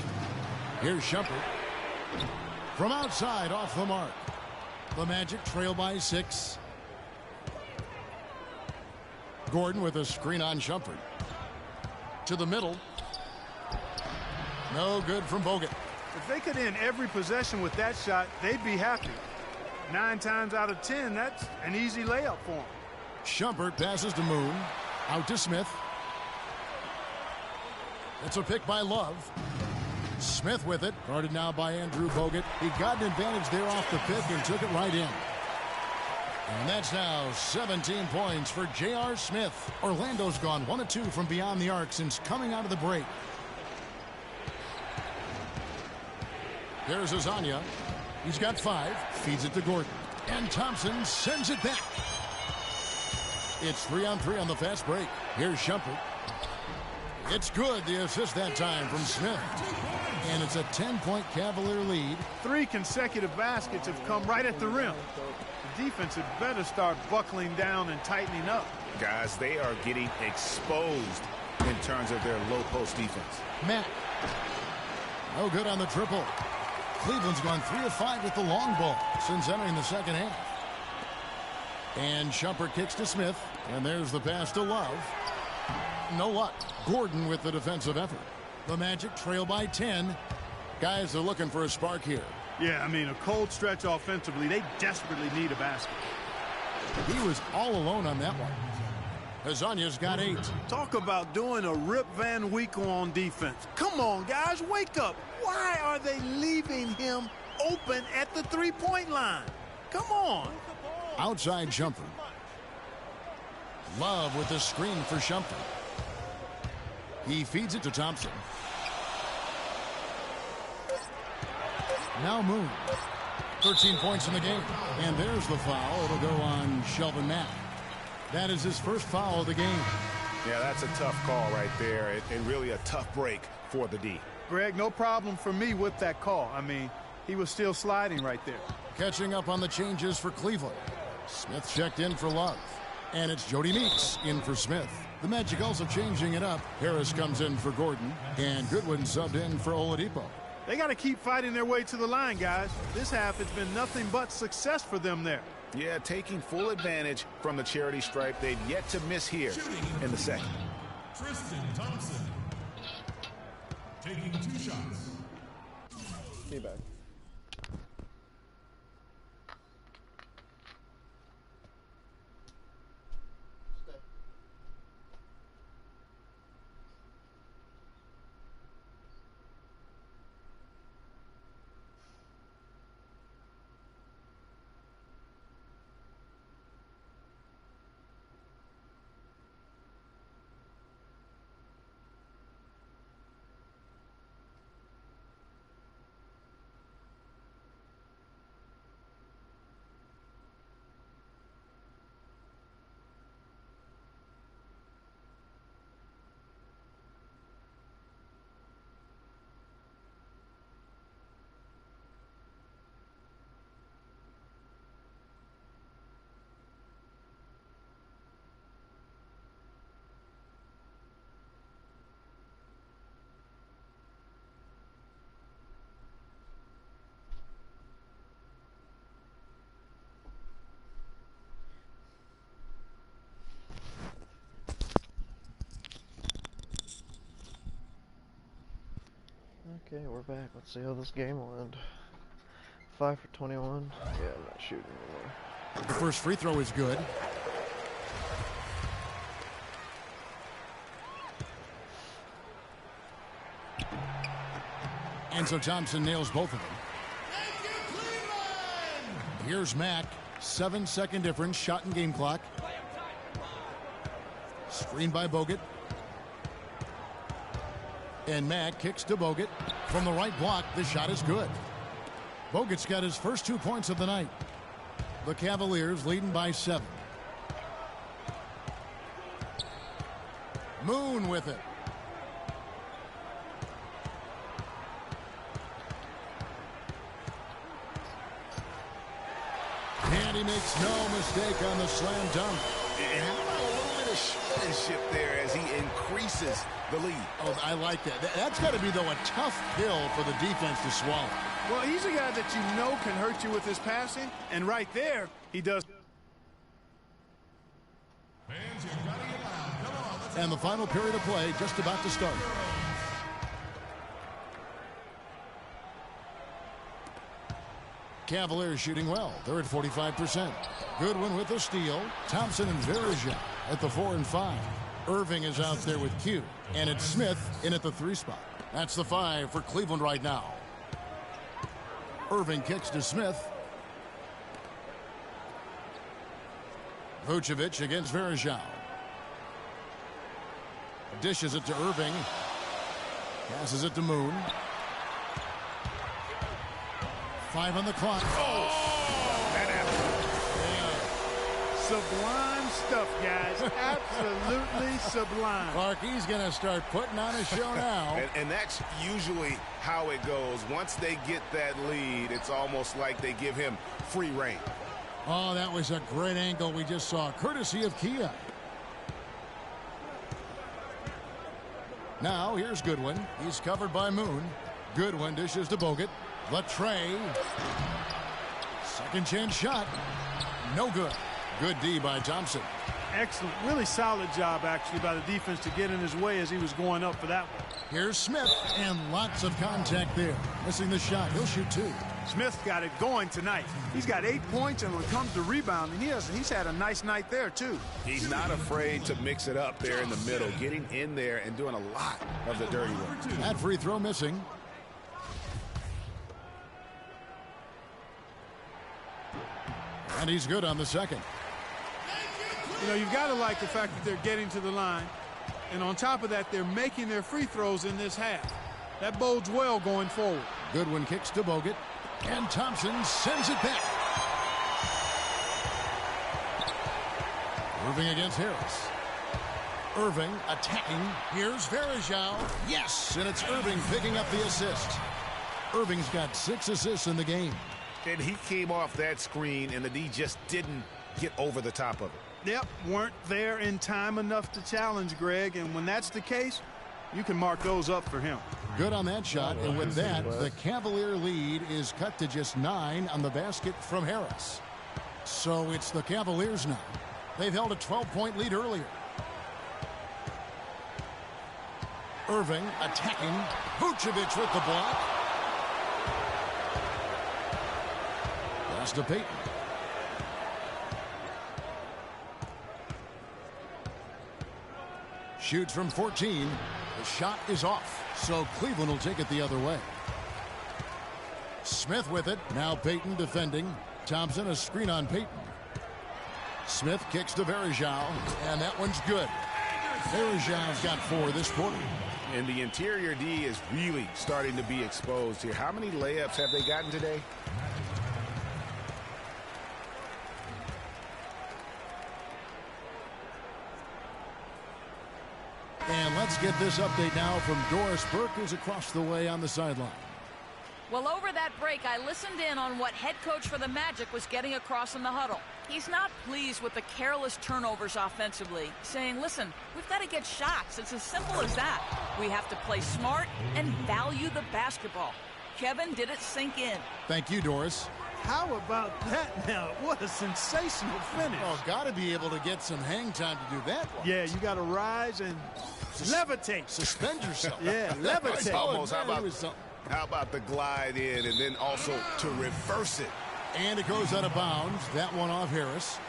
Here's Shumpert. From outside, off the mark. The Magic trail by 6. Gordon with a screen on Shumpert. To the middle. No good from Bogut. If they could end every possession with that shot, they'd be happy. 9 times out of 10, that's an easy layup for them. Shumpert passes to Moon. Out to Smith. It's a pick by Love. Smith with it. Guarded now by Andrew Bogut. He got an advantage there off the pick and took it right in. And that's now 17 points for J.R. Smith. Orlando's gone 1 of 2 from beyond the arc since coming out of the break. There's Hazanya. He's got 5. Feeds it to Gordon. And Thompson sends it back. It's 3-on-3 on the fast break. Here's Shumpert. It's good. The assist that time from Smith. And it's a 10-point Cavalier lead. 3 consecutive baskets have come right at the rim. The defense had better start buckling down and tightening up. Guys, they are getting exposed in terms of their low post defense. Matt. No good on the triple. Cleveland's gone 3 of 5 with the long ball since entering the second half. And Shumpert kicks to Smith. And there's the pass to Love. No luck. Gordon with the defensive effort. The Magic trail by 10. Guys are looking for a spark here. Yeah, I mean, a cold stretch offensively. They desperately need a basket. He was all alone on that one. Hazanya's got 8. Talk about doing a Rip Van Winkle on defense. Come on, guys, wake up. Why are they leaving him open at the three-point line? Come on. Outside Shumpert. Love with the screen for Shumpert. He feeds it to Thompson. Now Moon. 13 points in the game. And there's the foul. It'll go on Shelvin Mack. That is his first foul of the game. Yeah, that's a tough call right there, and really a tough break for the D. Greg, no problem for me with that call. I mean, he was still sliding right there. Catching up on the changes for Cleveland. Smith checked in for Love. And it's Jody Meeks in for Smith. The Magic also changing it up. Harris comes in for Gordon. And Goodwin subbed in for Oladipo. They got to keep fighting their way to the line, guys. This half has been nothing but success for them there. Yeah, taking full advantage from the charity stripe. They've yet to miss here in the second. Tristan Thompson. Taking 2 shots. Be back. Okay, we're back. Let's see how this game will end. 5 for 21. Yeah, I'm not shooting anymore. The first free throw is good. And so Thompson nails both of them. Here's Mack. 7-second difference. Shot and game clock. Screened by Bogut. And Mack kicks to Bogut. From the right block, the shot is good. Bogut's got his first 2 points of the night. The Cavaliers leading by 7. Moon with it. And he makes no mistake on the slam dunk. And how about a little bit of showmanship there as he increases the lead? Oh, I like that. That's got to be, though, a tough pill for the defense to swallow. Well, he's a guy that you know can hurt you with his passing, and right there, he does. And the final period of play just about to start. Cavaliers shooting well. They're at 45%. Goodwin with the steal. Thompson and Verija at the 4 and 5. Irving is out there with Q. And it's Smith in at the 3 spot. That's the 5 for Cleveland right now. Irving kicks to Smith. Vucevic against Verija. Dishes it to Irving. Passes it to Moon. 5 on the clock. Oh! That happened. Sublime stuff, guys. Absolutely sublime. Clark, he's going to start putting on a show now. and that's usually how it goes. Once they get that lead, it's almost like they give him free reign. Oh, that was a great angle we just saw, courtesy of Kia. Now, here's Goodwin. He's covered by Moon. Goodwin dishes to Bogut. Latre. Second chance shot. No good. Good D by Thompson. Excellent. Really solid job, actually, by the defense to get in his way as he was going up for that one. Here's Smith, and lots of contact there. Missing the shot. He'll shoot 2. Smith's got it going tonight. He's got 8 points, and when it comes to rebounding, he's had a nice night there, too. He's not afraid to mix it up there in the middle, getting in there and doing a lot of the dirty work. That free throw missing. And he's good on the second. You know, you've got to like the fact that they're getting to the line. And on top of that, they're making their free throws in this half. That bodes well going forward. Goodwin kicks to Bogut. And Thompson sends it back. Irving against Harris. Irving attacking. Here's Verija. Yes, and it's Irving picking up the assist. Irving's got 6 assists in the game. And he came off that screen, and the D just didn't get over the top of it. Yep, weren't there in time enough to challenge Greg, and when that's the case, you can mark those up for him. Good on that shot, and with that, the Cavalier lead is cut to just 9 on the basket from Harris. So it's the Cavaliers now. They've held a 12-point lead earlier. Irving attacking. Vucevic with the block. Pass to Payton. Shoots from 14. The shot is off, so Cleveland will take it the other way. Smith with it. Now Payton defending. Thompson a screen on Payton. Smith kicks to Varejao, and that one's good. Varejao's got 4 this quarter. And the interior D is really starting to be exposed here. How many layups have they gotten today? And let's get this update now from Doris Burke, who's across the way on the sideline. Well, over that break, I listened in on what head coach for the Magic was getting across in the huddle. He's not pleased with the careless turnovers offensively, saying, listen, we've got to get shots. It's as simple as that. We have to play smart and value the basketball. Kevin, did it sink in? Thank you, Doris. How about that now? What a sensational finish. Oh, got to be able to get some hang time to do that one. Yeah, you got to rise and levitate. Suspend yourself. Yeah, levitate. Almost. How about the glide in and then also to reverse it? And it goes out of bounds. That one off Harris.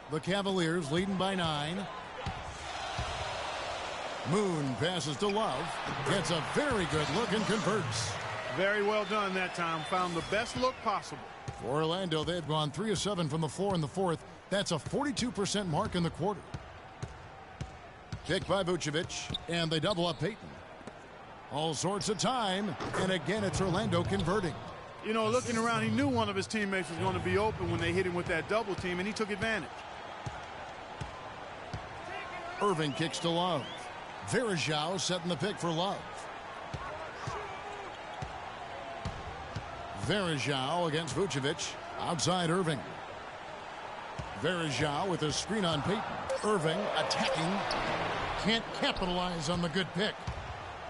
The Cavaliers leading by 9. Moon passes to Love. Gets a very good look and converts. Very well done that time. Found the best look possible. For Orlando, they've gone 3 of 7 from the floor in the fourth. That's a 42% mark in the quarter. Kick by Vucevic, and they double up Payton. All sorts of time, and again it's Orlando converting. You know, looking around, he knew one of his teammates was going to be open when they hit him with that double team, and he took advantage. Irving kicks to Love. Varejao setting the pick for Love. Varejao against Vucevic. Outside Irving. Varejao with a screen on Payton. Irving attacking. Can't capitalize on the good pick.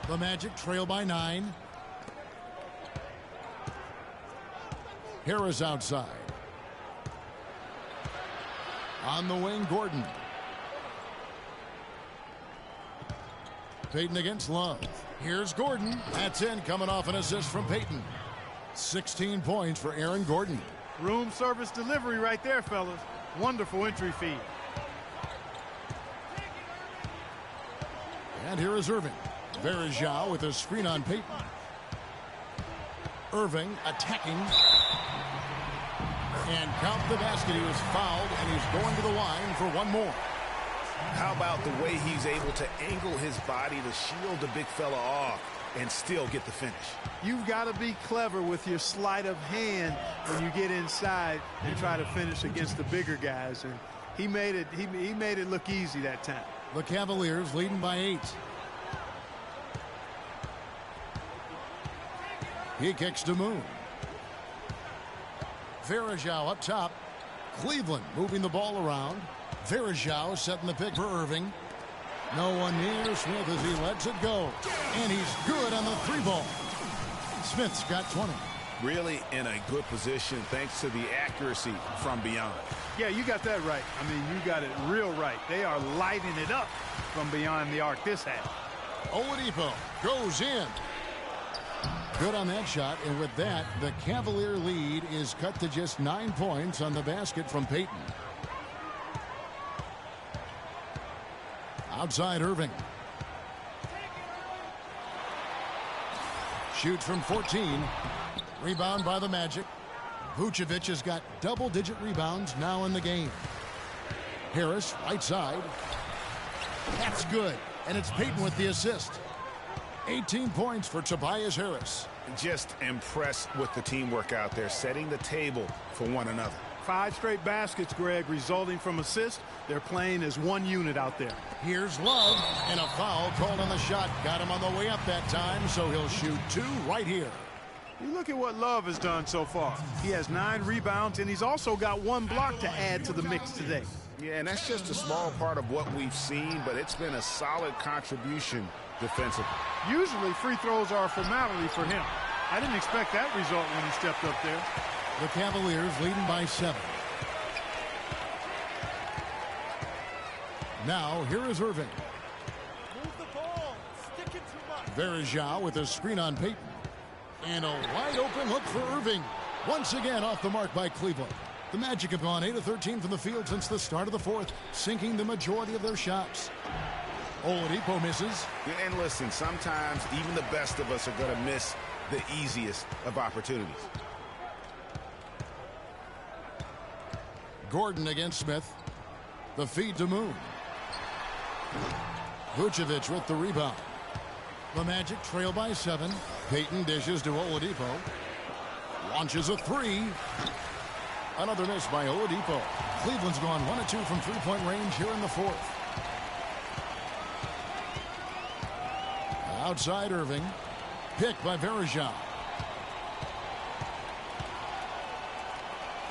The Magic trail by 9. Harris outside. On the wing, Gordon. Payton against Love. Here's Gordon. That's in, coming off an assist from Payton. 16 points for Aaron Gordon. Room service delivery right there, fellas. Wonderful entry feed. And here is Irving. Varejao with a screen on Payton. Irving attacking. And count the basket. He was fouled, and he's going to the line for one more. How about the way he's able to angle his body to shield the big fella off and still get the finish? You've got to be clever with your sleight of hand when you get inside and try to finish against the bigger guys. And he made it look easy that time. The Cavaliers leading by 8. He kicks to Moon. Varejao up top. Cleveland moving the ball around. Varejao setting the pick for Irving. No one near Smith as he lets it go. And he's good on the 3-ball. Smith's got 20. Really in a good position thanks to the accuracy from beyond. Yeah, you got that right. I mean, you got it real right. They are lighting it up from beyond the arc this half. Oladipo goes in. Good on that shot, and with that, the Cavalier lead is cut to just 9 points on the basket from Payton. Outside Irving. Shoots from 14. Rebound by the Magic. Vucevic has got double-digit rebounds now in the game. Harris, right side. That's good, and it's Payton with the assist. 18 points for Tobias Harris. Just impressed with the teamwork out there, setting the table for one another. 5 straight baskets, Greg, resulting from assists. They're playing as one unit out there. Here's Love, and a foul called on the shot. Got him on the way up that time, so he'll shoot 2 right here. You look at what Love has done so far. He has 9 rebounds, and he's also got 1 block to add to the mix today. Yeah, and that's just a small part of what we've seen, but it's been a solid contribution defensively. Usually free throws are a formality for him. I didn't expect that result when he stepped up there. The Cavaliers leading by 7. Now, here is Irving. Move the ball. Stick it too much. Verjao with a screen on Payton. And a wide open look for Irving. Once again off the mark by Cleveland. The Magic have gone 8 of 13 from the field since the start of the fourth, sinking the majority of their shots. Oladipo misses. And listen, sometimes even the best of us are going to miss the easiest of opportunities. Gordon against Smith. The feed to Moon. Vucevic with the rebound. The Magic trail by 7. Payton dishes to Oladipo. Launches a 3. Another miss by Oladipo. Cleveland's gone 1 of 2 from three-point range here in the fourth. Outside Irving. Picked by Verjao.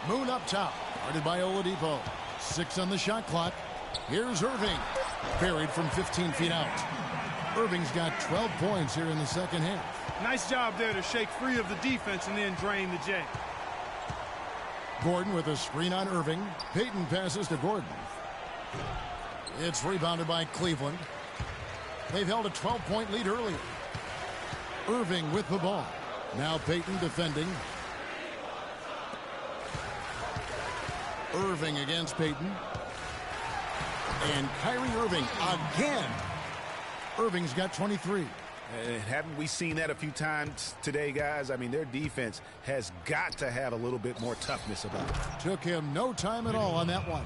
Moon up top. Guarded by Oladipo. 6 on the shot clock. Here's Irving. Buried from 15 feet out. Irving's got 12 points here in the second half. Nice job there to shake free of the defense and then drain the J. Gordon with a screen on Irving. Payton passes to Gordon. It's rebounded by Cleveland. They've held a 12-point lead earlier. Irving with the ball. Now Payton defending. Irving against Payton. And Kyrie Irving again. Irving's got 23. Haven't we seen that a few times today, guys? I mean, their defense has got to have a little bit more toughness about it. Took him no time at all on that one.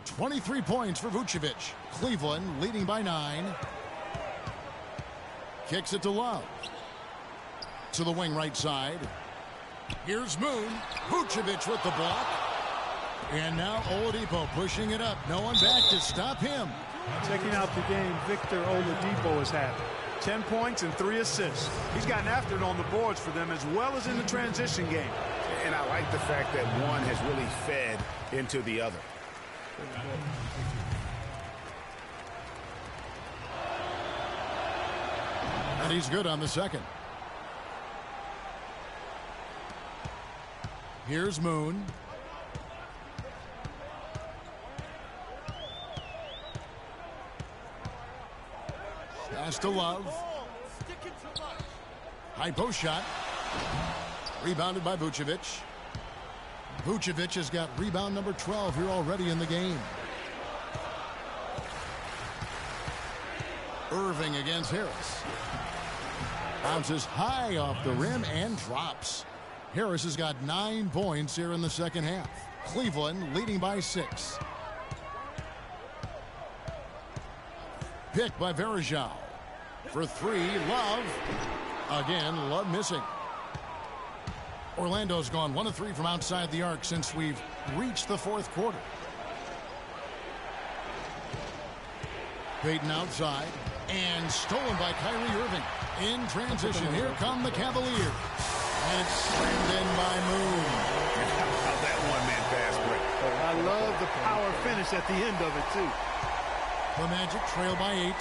23 points for Vucevic. Cleveland leading by 9. Kicks it to Love. To the wing right side. Here's Moon. Vucevic with the block. And now Oladipo pushing it up. No one back to stop him. Checking out the game Victor Oladipo has had. 10 points and 3 assists. He's gotten after it on the boards for them as well as in the transition game. And I like the fact that one has really fed into the other. And he's good on the second. Here's Moon. Pass to Love. High post shot. Rebounded by Vucevic. Vucevic has got rebound number 12 here already in the game. Irving against Harris. Bounces high off the rim and drops. Harris has got 9 points here in the second half. Cleveland leading by 6. Picked by Verjao. For 3, Love. Again, Love missing. Orlando's gone 1 of 3 from outside the arc since we've reached the fourth quarter. Payton outside. And stolen by Kyrie Irving. In transition, here come the Cavaliers. And it's slammed in by Moon. That one-man fast break. I love the power finish at the end of it, too. The Magic trail by 8.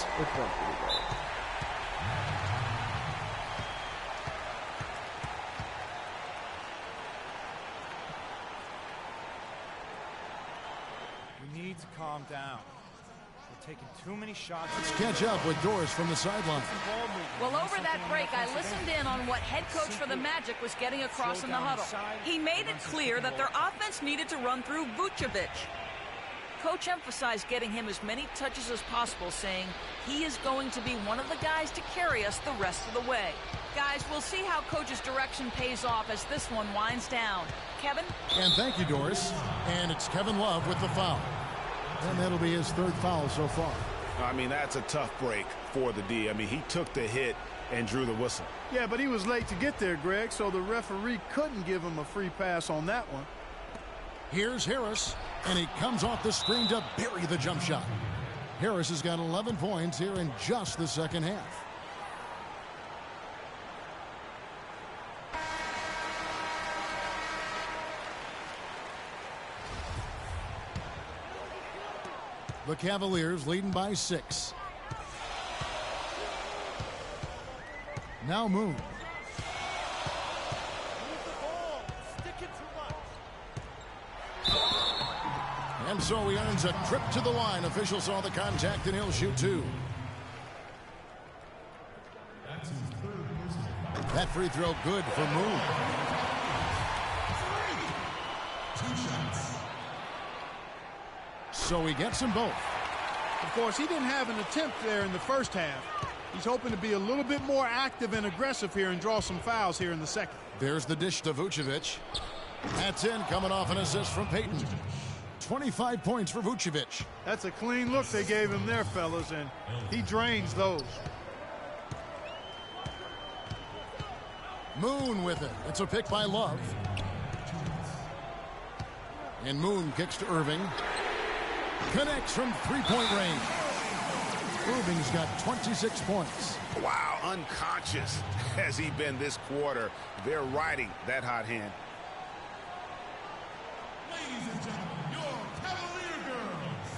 We need to calm down. We're taking too many shots. Let's catch up with Doris from the sideline. Well, over that break, I listened in on what head coach for the Magic was getting across in the huddle. He made it clear that their offense needed to run through Vucevic. Coach emphasized getting him as many touches as possible, saying he is going to be one of the guys to carry us the rest of the way. Guys, we'll see how Coach's direction pays off as this one winds down. Kevin? And thank you, Doris. And it's Kevin Love with the foul. And that'll be his 3rd foul so far. I mean, that's a tough break for the D. I mean, he took the hit and drew the whistle. Yeah, but he was late to get there, Greg, so the referee couldn't give him a free pass on that one. Here's Harris, and he comes off the screen to bury the jump shot. Harris has got 11 points here in just the second half. The Cavaliers leading by 6. Now Moon. And And so he earns a trip to the line. Officials saw the contact, and he'll shoot 2. That free throw good for Moon. 2 shots. So he gets them both. Of course, he didn't have an attempt there in the first half. He's hoping to be a little bit more active and aggressive here and draw some fouls here in the second. There's the dish to Vucevic. That's in, coming off an assist from Payton. 25 points for Vucevic. That's a clean look they gave him there, fellas, and he drains those. Moon with it. It's a pick by Love. And Moon kicks to Irving. Connects from three-point range. Irving's got 26 points. Wow, unconscious has he been this quarter. They're riding that hot hand. Ladies and gentlemen, your Cavalier girls.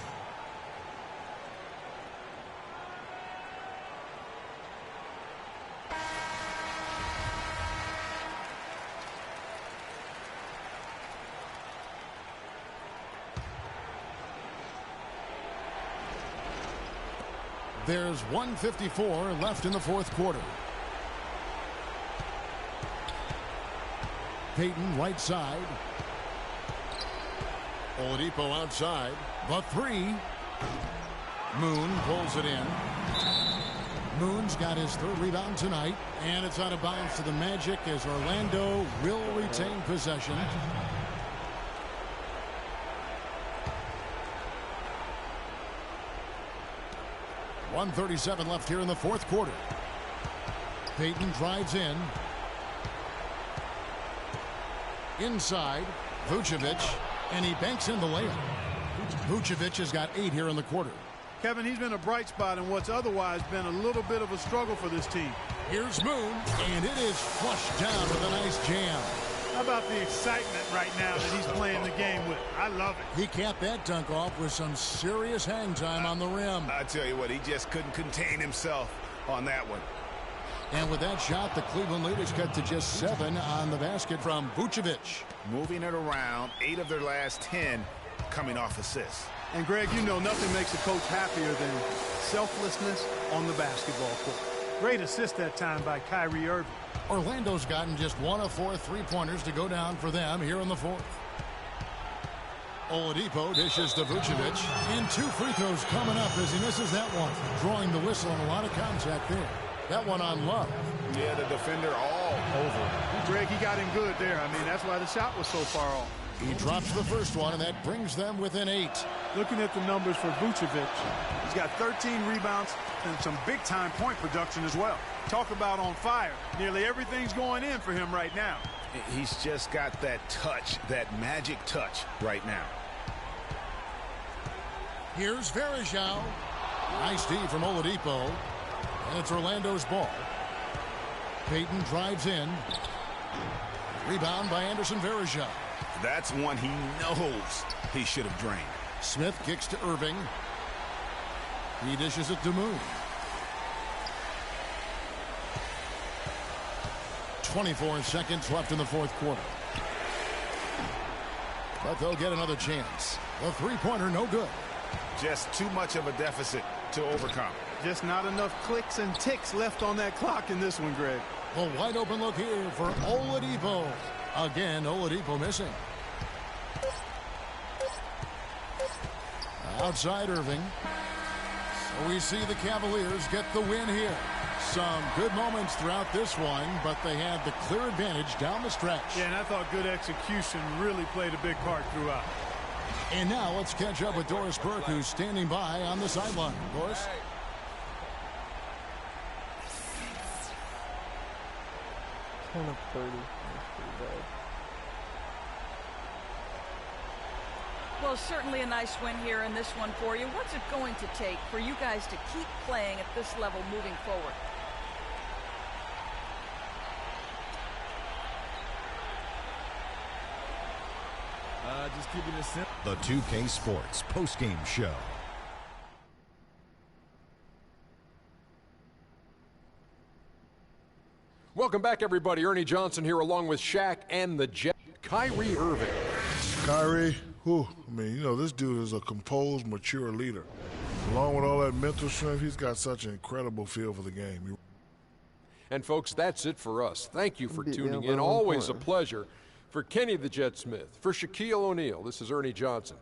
There's 1:54 left in the fourth quarter. Payton right side. Oladipo outside. The 3. Moon pulls it in. Moon's got his 3rd rebound tonight. And it's out of bounds to the Magic as Orlando will retain possession. .137 left here in the fourth quarter. Payton drives in. Inside. Vucevic. And he banks in the layup. Vucevic has got 8 here in the quarter. Kevin, he's been a bright spot in what's otherwise been a little bit of a struggle for this team. Here's Moon. And it is flushed down with a nice jam. How about the excitement right now that he's playing the game with? I love it. He capped that dunk off with some serious hang time on the rim. I tell you what, he just couldn't contain himself on that one. And with that shot, the Cleveland lead is cut to just 7 on the basket from Vucevic. Moving it around, 8 of their last 10 coming off assists. And Greg, you know nothing makes a coach happier than selflessness on the basketball court. Great assist that time by Kyrie Irving. Orlando's gotten just 1 of 4 three-pointers to go down for them here in the fourth. Oladipo dishes to Vucevic. And 2 free throws coming up as he misses that one. Drawing the whistle and a lot of contact there. That one on Love. Yeah, the defender all over. Greg, he got him good there. I mean, that's why the shot was so far off. He drops the first one, and that brings them within 8. Looking at the numbers for Vucevic, he's got 13 rebounds and some big-time point production as well. Talk about on fire. Nearly everything's going in for him right now. He's just got that touch, that magic touch right now. Here's Verejao. Nice D from Oladipo. And it's Orlando's ball. Payton drives in. Rebound by Anderson Verejao. That's one he knows he should have drained. Smith kicks to Irving. He dishes it to Moon. 24 seconds left in the fourth quarter. But they'll get another chance. The three-pointer no good. Just too much of a deficit to overcome. Just not enough clicks and ticks left on that clock in this one, Greg. A wide open look here for Oladipo. Again, Oladipo missing. Outside Irving. So we see the Cavaliers get the win here. Some good moments throughout this one, but they had the clear advantage down the stretch. Yeah, and I thought good execution really played a big part throughout. And now let's catch up with Doris Burke, who's standing by on the sideline. Doris? Kind of 30. That's pretty bad. Well, certainly a nice win here in this one for you. What's it going to take for you guys to keep playing at this level moving forward? Just keeping it simple. The 2K Sports post-game show. Welcome back, everybody. Ernie Johnson here along with Shaq and the Jet. Kyrie Irving. Kyrie, Whew, I mean, you know, this dude is a composed, mature leader. Along with all that mental strength, he's got such an incredible feel for the game. And folks, that's it for us. Thank you for Beat me tuning out by in. 1 Always a point. pleasure. For Kenny the Jet Smith, for Shaquille O'Neal, this is Ernie Johnson.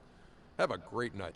Have a great night.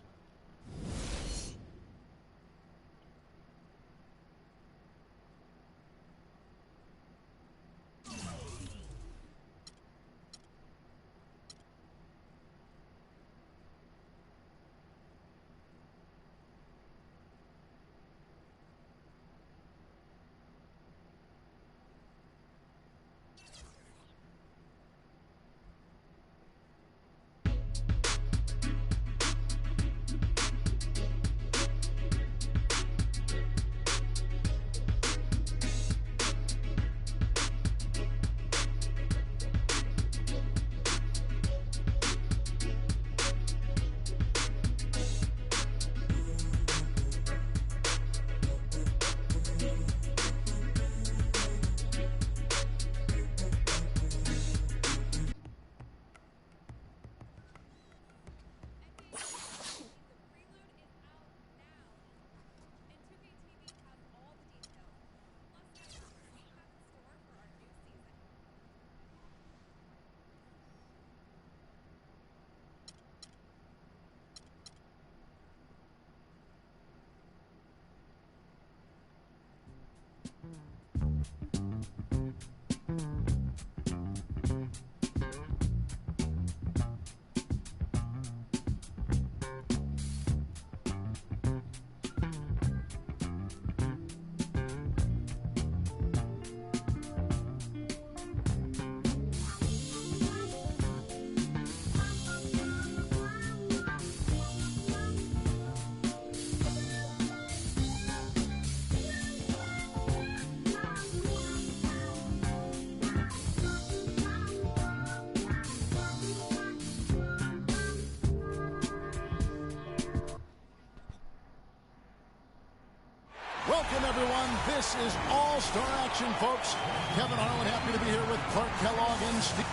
Welcome, everyone. This is All-Star Action, folks. Kevin Harlan happy to be here with Clark Kellogg and Steve.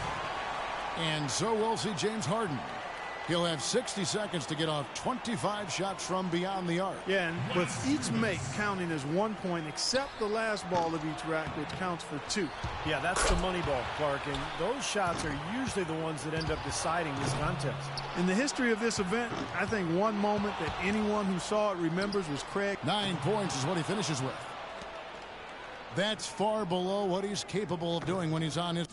And so we'll see James Harden. He'll have 60 seconds to get off 25 shots from beyond the arc. Yeah, and with each make counting as 1 point, except the last ball of each rack, which counts for 2. Yeah, that's the money ball, Clark, and those shots are usually the ones that end up deciding this contest. In the history of this event, I think one moment that anyone who saw it remembers was Craig. 9 points is what he finishes with. That's far below what he's capable of doing when he's on his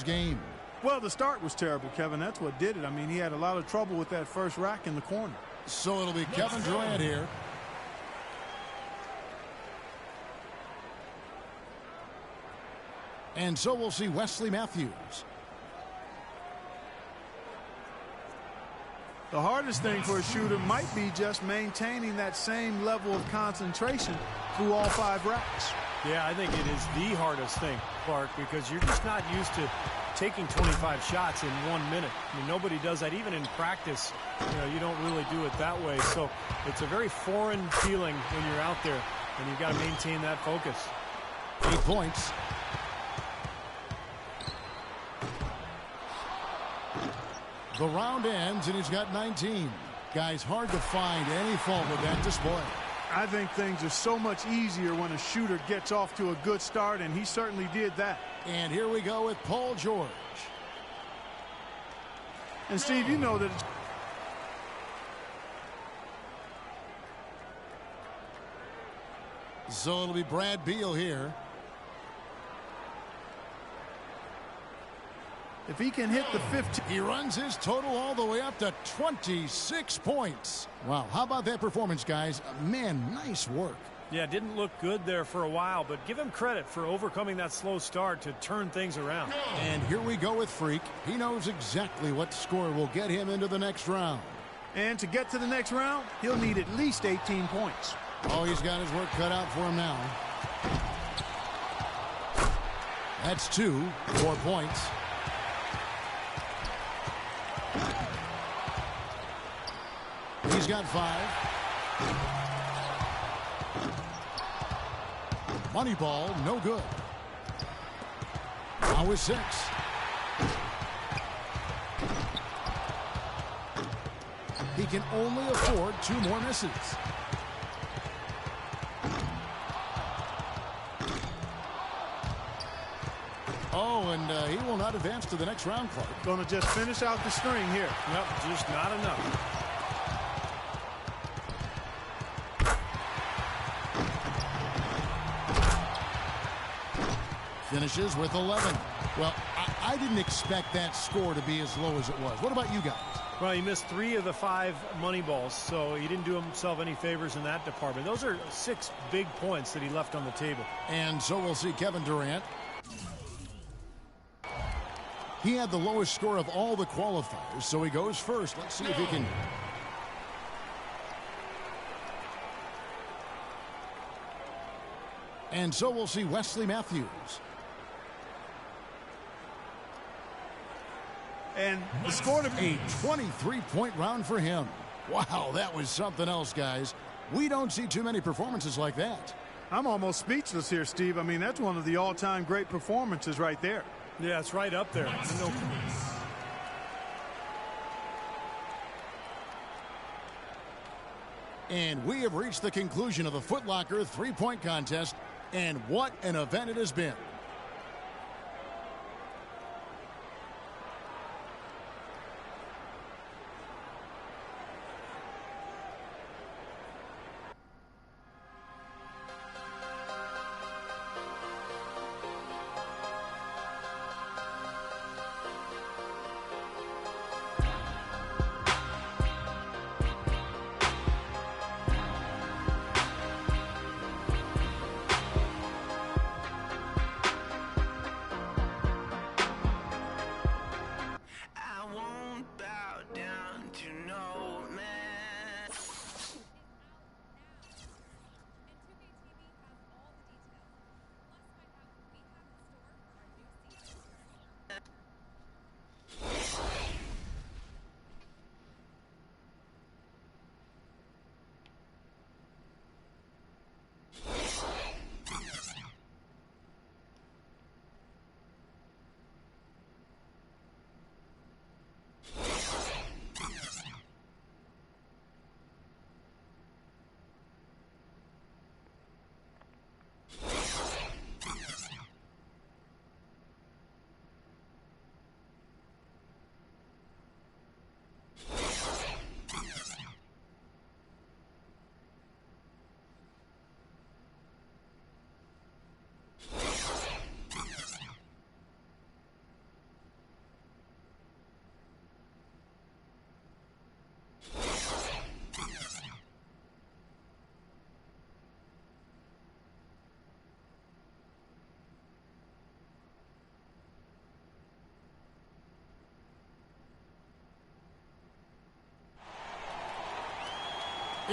game. Well, the start was terrible, Kevin. That's what did it. I mean, he had a lot of trouble with that first rack in the corner. So it'll be Kevin Durant here. And so we'll see Wesley Matthews. The hardest thing for a shooter might be just maintaining that same level of concentration through all 5 racks. Yeah, I think it is the hardest thing, Clark, because you're just not used to taking 25 shots in 1 minute. I mean, nobody does that. Even in practice, you don't really do it that way. So it's a very foreign feeling when you're out there, and you've got to maintain that focus. 8 points. The round ends, and he's got 19. Guys, hard to find any fault with that display. I think things are so much easier when a shooter gets off to a good start, and he certainly did that. And here we go with Paul George. And, Steve, you know that So it'll be Brad Beal here. if he can hit the 15. He runs his total all the way up to 26 points. Wow, how about that performance, guys? Man, nice work. Yeah, didn't look good there for a while, but give him credit for overcoming that slow start to turn things around. And here we go with Freak. He knows exactly what score will get him into the next round. And to get to the next round, he'll need at least 18 points. Oh, he's got his work cut out for him now. That's 2, 4 points. He's got 5. Money ball, no good. Now with 6. He can only afford 2 more misses. Oh, and he will not advance to the next round, Clark. Going to just finish out the string here. Yep, just not enough. Finishes with 11. Well, I didn't expect that score to be as low as it was. What about you guys? Well, he missed 3 of the 5 money balls, so he didn't do himself any favors in that department. Those are 6 big points that he left on the table. And so we'll see Kevin Durant. He had the lowest score of all the qualifiers, so he goes first. Let's see if he can. And so we'll see Wesley Matthews. And the score to a 23-point round for him. Wow, that was something else, guys. We don't see too many performances like that. I'm almost speechless here, Steve. I mean, that's one of the all-time great performances right there. Yeah, it's right up there. No. And we have reached the conclusion of the Foot Locker 3-point contest, and what an event it has been.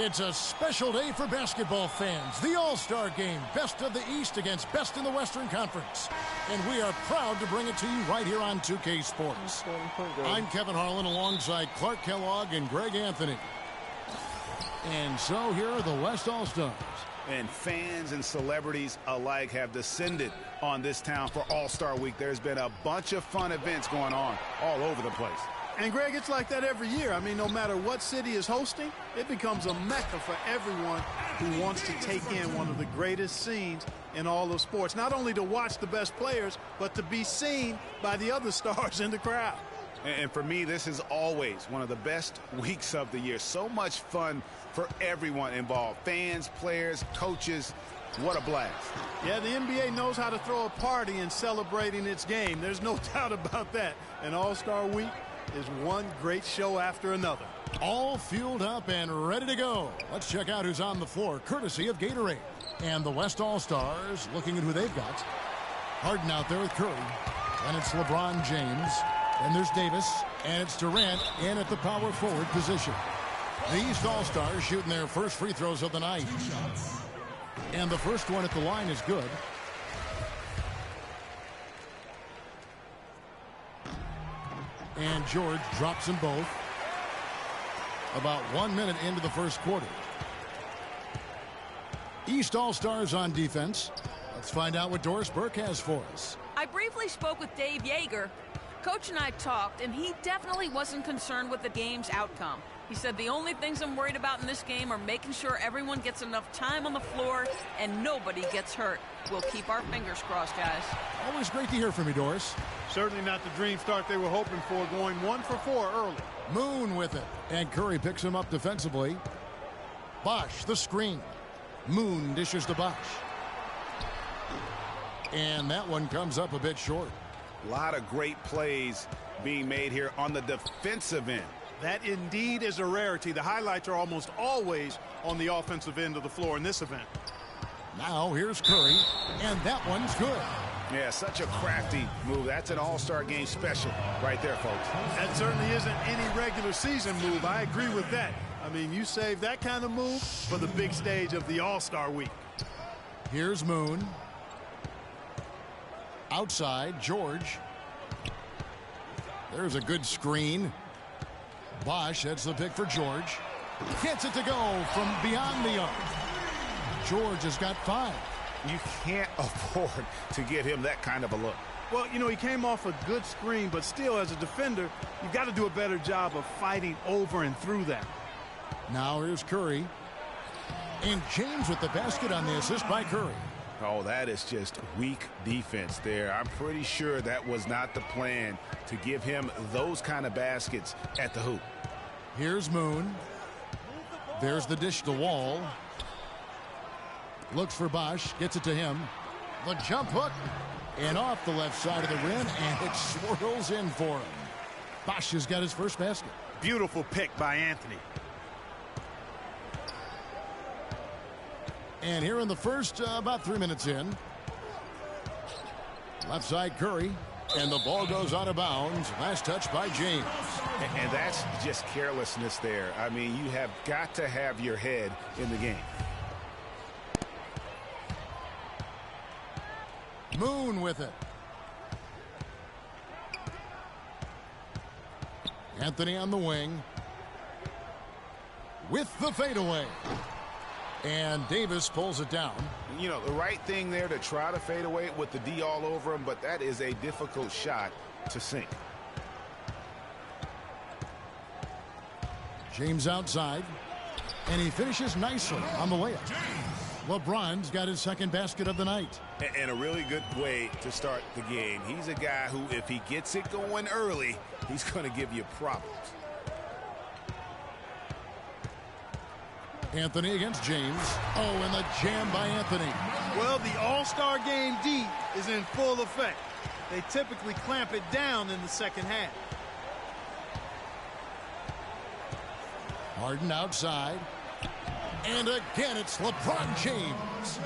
It's a special day for basketball fans. The All-Star Game, best of the East against best in the Western Conference. And we are proud to bring it to you right here on 2K Sports. I'm Kevin Harlan alongside Clark Kellogg and Greg Anthony. And so here are the West All-Stars. And fans and celebrities alike have descended on this town for All-Star Week. There's been a bunch of fun events going on all over the place. And, Greg, it's like that every year. I mean, no matter what city is hosting, it becomes a mecca for everyone who wants to take in one of the greatest scenes in all of sports. Not only to watch the best players, but to be seen by the other stars in the crowd. And for me, this is always one of the best weeks of the year. So much fun for everyone involved. Fans, players, coaches. What a blast. Yeah, the NBA knows how to throw a party in celebrating its game. There's no doubt about that. And All-Star Week is one great show after another. All fueled up and ready to go. Let's check out who's on the floor, courtesy of Gatorade. And the West All-Stars, looking at who they've got. Harden out there with Curry. And it's LeBron James. Then there's Davis. And it's Durant in at the power forward position. The East All-Stars shooting their first free throws of the night. And the first one at the line is good. And George drops them both. About 1 minute into the first quarter. East All-Stars on defense. Let's find out what Doris Burke has for us. I briefly spoke with Dave Yeager. Coach and I talked, and he definitely wasn't concerned with the game's outcome. He said the only things I'm worried about in this game are making sure everyone gets enough time on the floor and nobody gets hurt. We'll keep our fingers crossed, guys. Always great to hear from you, Doris. Certainly not the dream start they were hoping for, going 1 for 4 early. Moon with it. And Curry picks him up defensively. Bosh, the screen. Moon dishes to Bosh. And that one comes up a bit short. A lot of great plays being made here on the defensive end. That indeed is a rarity. The highlights are almost always on the offensive end of the floor in this event. Now here's Curry, and that one's good. Yeah, such a crafty move. That's an all-star game special right there, folks. That certainly isn't any regular season move. I agree with that. I mean, you save that kind of move for the big stage of the All-Star week. Here's Moon. Outside, George. There's a good screen. Bosh, that's the pick for George. Gets it to go from beyond the arc. George has got 5. You can't afford to get him that kind of a look. Well, you know, he came off a good screen, but still, as a defender, you've got to do a better job of fighting over and through that. Now here's Curry. And James with the basket on the assist by Curry. Oh, that is just weak defense there. I'm pretty sure that was not the plan to give him those kind of baskets at the hoop. Here's Moon. There's the dish to Wall. Looks for Bosh, gets it to him. The jump hook, and off the left side of the rim, and it swirls in for him. Bosh has got his first basket. Beautiful pick by Anthony. And here in the first, about 3 minutes in. Left side Curry, and the ball goes out of bounds. Last touch by James. And that's just carelessness there. I mean, you have got to have your head in the game. Moon with it. Anthony on the wing. With the fadeaway. And Davis pulls it down. You know, the right thing there to try to fade away with the D all over him, but that is a difficult shot to sink. James outside. And he finishes nicely on the layup. LeBron's got his second basket of the night. And a really good way to start the game. He's a guy who, if he gets it going early, he's going to give you problems. Anthony against James. Oh, and the jam by Anthony. Well, the All-Star Game D is in full effect. They typically clamp it down in the second half. Harden outside. And again, it's LeBron James.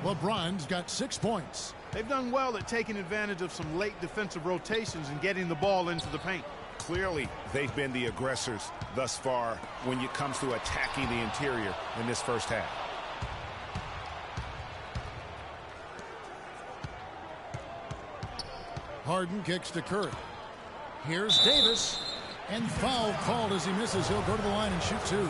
LeBron's got 6 points. They've done well at taking advantage of some late defensive rotations and getting the ball into the paint. Clearly, they've been the aggressors thus far when it comes to attacking the interior in this first half. Harden kicks to Curry. Here's Davis. And foul called as he misses. He'll go to the line and shoot 2.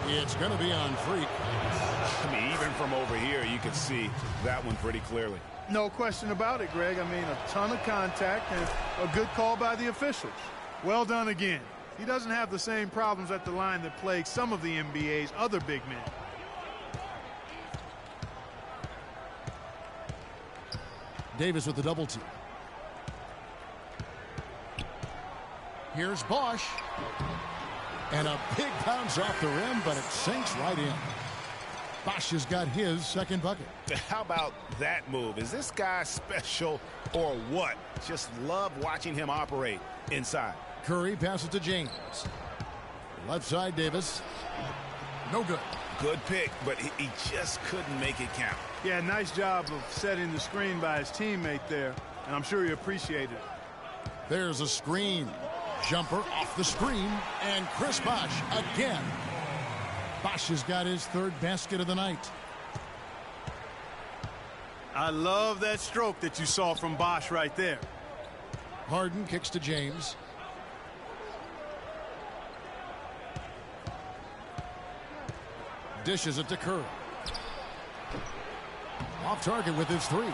It's going to be on Freak. I mean, even from over here, you can see that one pretty clearly. No question about it, Greg. I mean, a ton of contact and a good call by the officials. Well done again. He doesn't have the same problems at the line that plague some of the NBA's other big men. Davis with the double team. Here's Bosh. And a big bounce off the rim, but it sinks right in. Bosh has got his second bucket. How about that move? Is this guy special or what? Just love watching him operate inside. Curry passes to James. Left side, Davis. No good. Good pick, but he just couldn't make it count. Yeah, nice job of setting the screen by his teammate there, and I'm sure he appreciated it. There's a screen. Jumper off the screen, and Chris Bosh again. Bosh has got his third basket of the night. I love that stroke that you saw from Bosh right there. Harden kicks to James. Dishes it to Curry. Off target with his 3.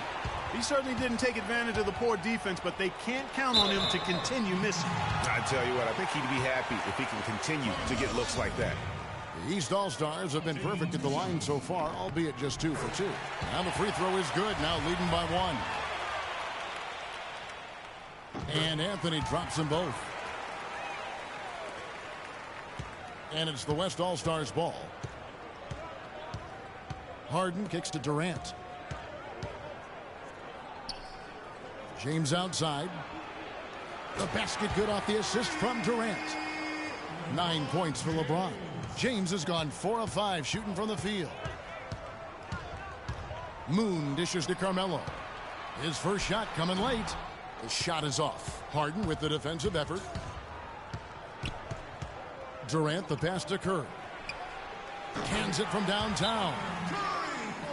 He certainly didn't take advantage of the poor defense, but they can't count on him to continue missing. I tell you what, I think he'd be happy if he can continue to get looks like that. The East All-Stars have been perfect at the line so far, albeit just 2 for 2. Now the free throw is good, now leading by 1. And Anthony drops them both. And it's the West All-Stars ball. Harden kicks to Durant. James outside. The basket good off the assist from Durant. 9 points for LeBron. James has gone 4 of 5 shooting from the field. Moon dishes to Carmelo. His first shot coming late. The shot is off. Harden with the defensive effort. Durant the pass to Curry. Cans it from downtown.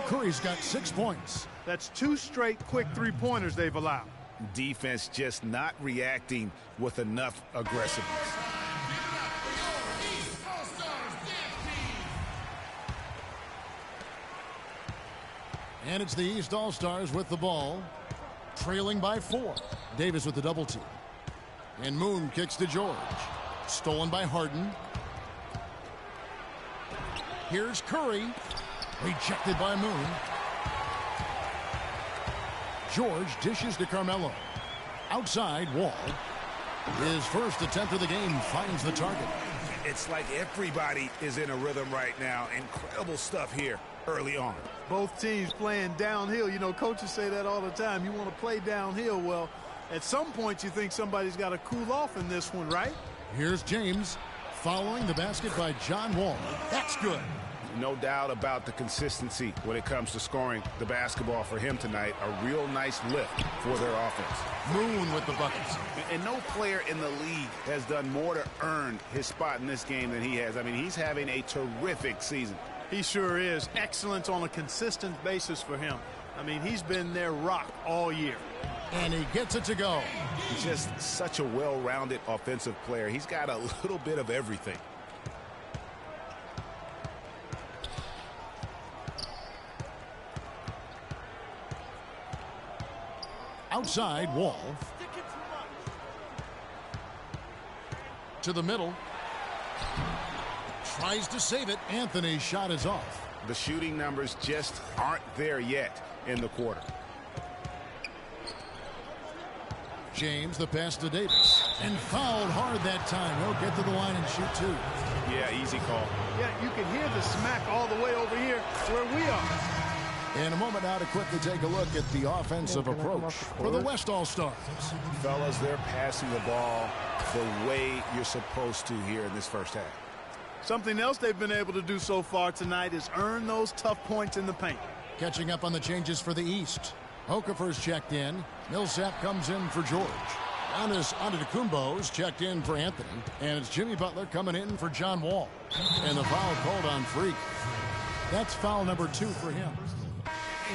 Curry's got 6 points. That's 2 straight quick three-pointers they've allowed. Defense just not reacting with enough aggressiveness. And it's the East All-Stars with the ball, trailing by 4. Davis with the double team. And Moon kicks to George. Stolen by Harden. Here's Curry. Rejected by Moon. George dishes to Carmelo. Outside, Wall. His first attempt of the game finds the target. It's like everybody is in a rhythm right now. Incredible stuff here early on. Both teams playing downhill. You know, coaches say that all the time. You want to play downhill. Well, at some point you think somebody's got to cool off in this one, right? Here's James following the basket by John Wall. That's good. No doubt about the consistency when it comes to scoring the basketball for him tonight. A real nice lift for their offense. Moon with the buckets. And no player in the league has done more to earn his spot in this game than he has. I mean, he's having a terrific season. He sure is. Excellence on a consistent basis for him. I mean, he's been their rock all year. And he gets it to go. He's just such a well-rounded offensive player. He's got a little bit of everything. Outside, Wall. To the middle. Tries to save it. Anthony's shot is off. The shooting numbers just aren't there yet in the quarter. James, the pass to Davis. And fouled hard that time. He'll get to the line and shoot 2. Yeah, easy call. Yeah, you can hear the smack all the way over here where we are. In a moment now to quickly take a look at the offensive approach for the West All-Stars. Fellas, they're passing the ball the way you're supposed to here in this first half. Something else they've been able to do so far tonight is earn those tough points in the paint. Catching up on the changes for the East. Okafor's checked in. Millsap comes in for George. Giannis Antetokounmpo's checked in for Anthony. And it's Jimmy Butler coming in for John Wall. And the foul called on Freak. That's foul number 2 for him.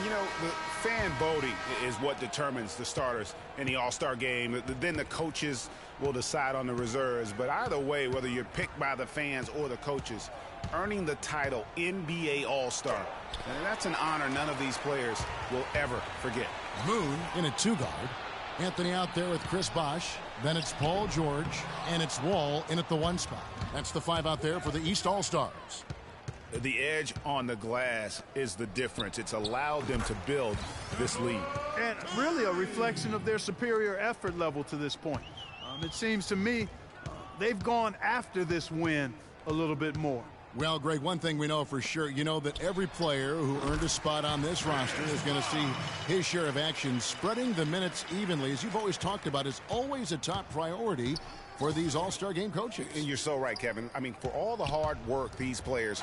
You know, the fan voting is what determines the starters in the All-Star game. Then the coaches will decide on the reserves. But either way, whether you're picked by the fans or the coaches, earning the title NBA All-Star, and that's an honor none of these players will ever forget. Moon in a 2-guard. Anthony out there with Chris Bosh. Then it's Paul George. And it's Wall in at the 1 spot. That's the 5 out there for the East All-Stars. The edge on the glass is the difference. It's allowed them to build this lead. And really a reflection of their superior effort level to this point. It seems to me they've gone after this win a little bit more. Well, Greg, one thing we know for sure, you know that every player who earned a spot on this roster is going to see his share of action. Spreading the minutes evenly, as you've always talked about, is always a top priority for these All-Star game coaches. And you're so right, Kevin. I mean, for all the hard work these players.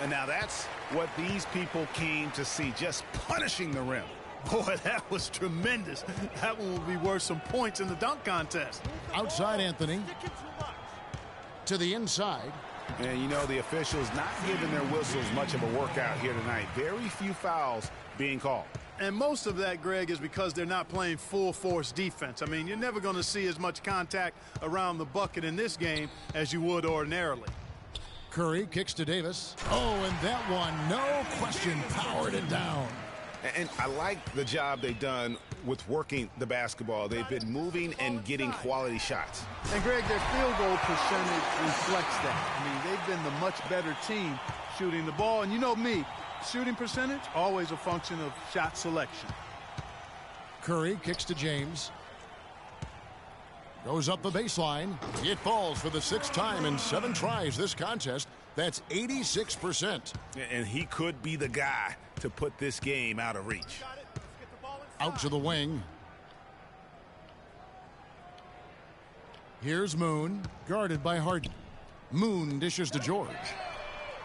And now that's what these people came to see, just punishing the rim. Boy, that was tremendous. That one will be worth some points in the dunk contest. Outside Anthony. To the inside. And you know, the officials not giving their whistles much of a workout here tonight. Very few fouls being called. And most of that, Greg, is because they're not playing full-force defense. I mean, you're never going to see as much contact around the bucket in this game as you would ordinarily. Curry kicks to Davis. Oh, and that one, no question, powered it down. And I like the job they've done with working the basketball. They've been moving and getting quality shots. And, Greg, their field goal percentage reflects that. I mean, they've been the much better team shooting the ball. And you know me, shooting percentage, always a function of shot selection. Curry kicks to James. Goes up the baseline. It falls for the 6th time in 7 tries this contest. That's 86%. And he could be the guy to put this game out of reach. Out to the wing. Here's Moon, guarded by Harden. Moon dishes to George.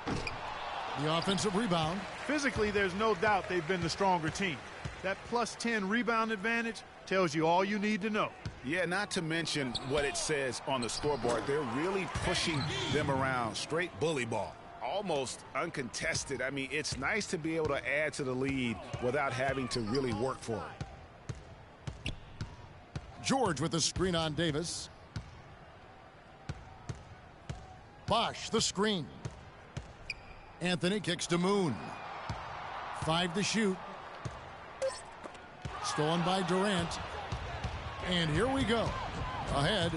The offensive rebound. Physically, there's no doubt they've been the stronger team. That plus 10 rebound advantage tells you all you need to know. Yeah, not to mention what it says on the scoreboard. They're really pushing them around. Straight bully ball. Almost uncontested. I mean, it's nice to be able to add to the lead without having to really work for it. George with the screen on Davis. Bosch, the screen. Anthony kicks to Moon. 5 to shoot. Stolen by Durant. And here we go. Ahead.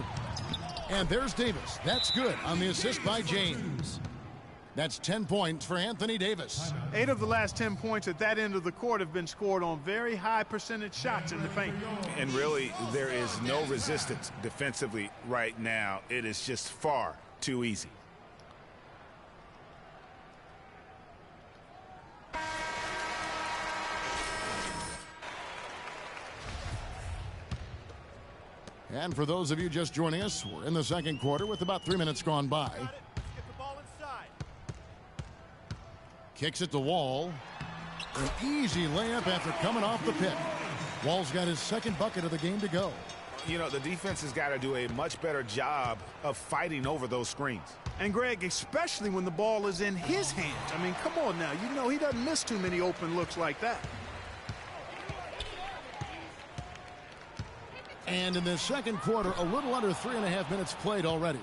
And there's Davis. That's good on the assist by James. That's 10 points for Anthony Davis. 8 of the last 10 points at that end of the court have been scored on very high percentage shots in the paint. And really, there is no resistance defensively right now. It is just far too easy. And for those of you just joining us, we're in the second quarter with about 3 minutes gone by. Kicks it to Wall. An easy layup after coming off the pick. Wall's got his 2nd bucket of the game to go. You know, the defense has got to do a much better job of fighting over those screens. And, Greg, especially when the ball is in his hands. I mean, come on now. You know he doesn't miss too many open looks like that. And in the second quarter, a little under 3.5 minutes played already.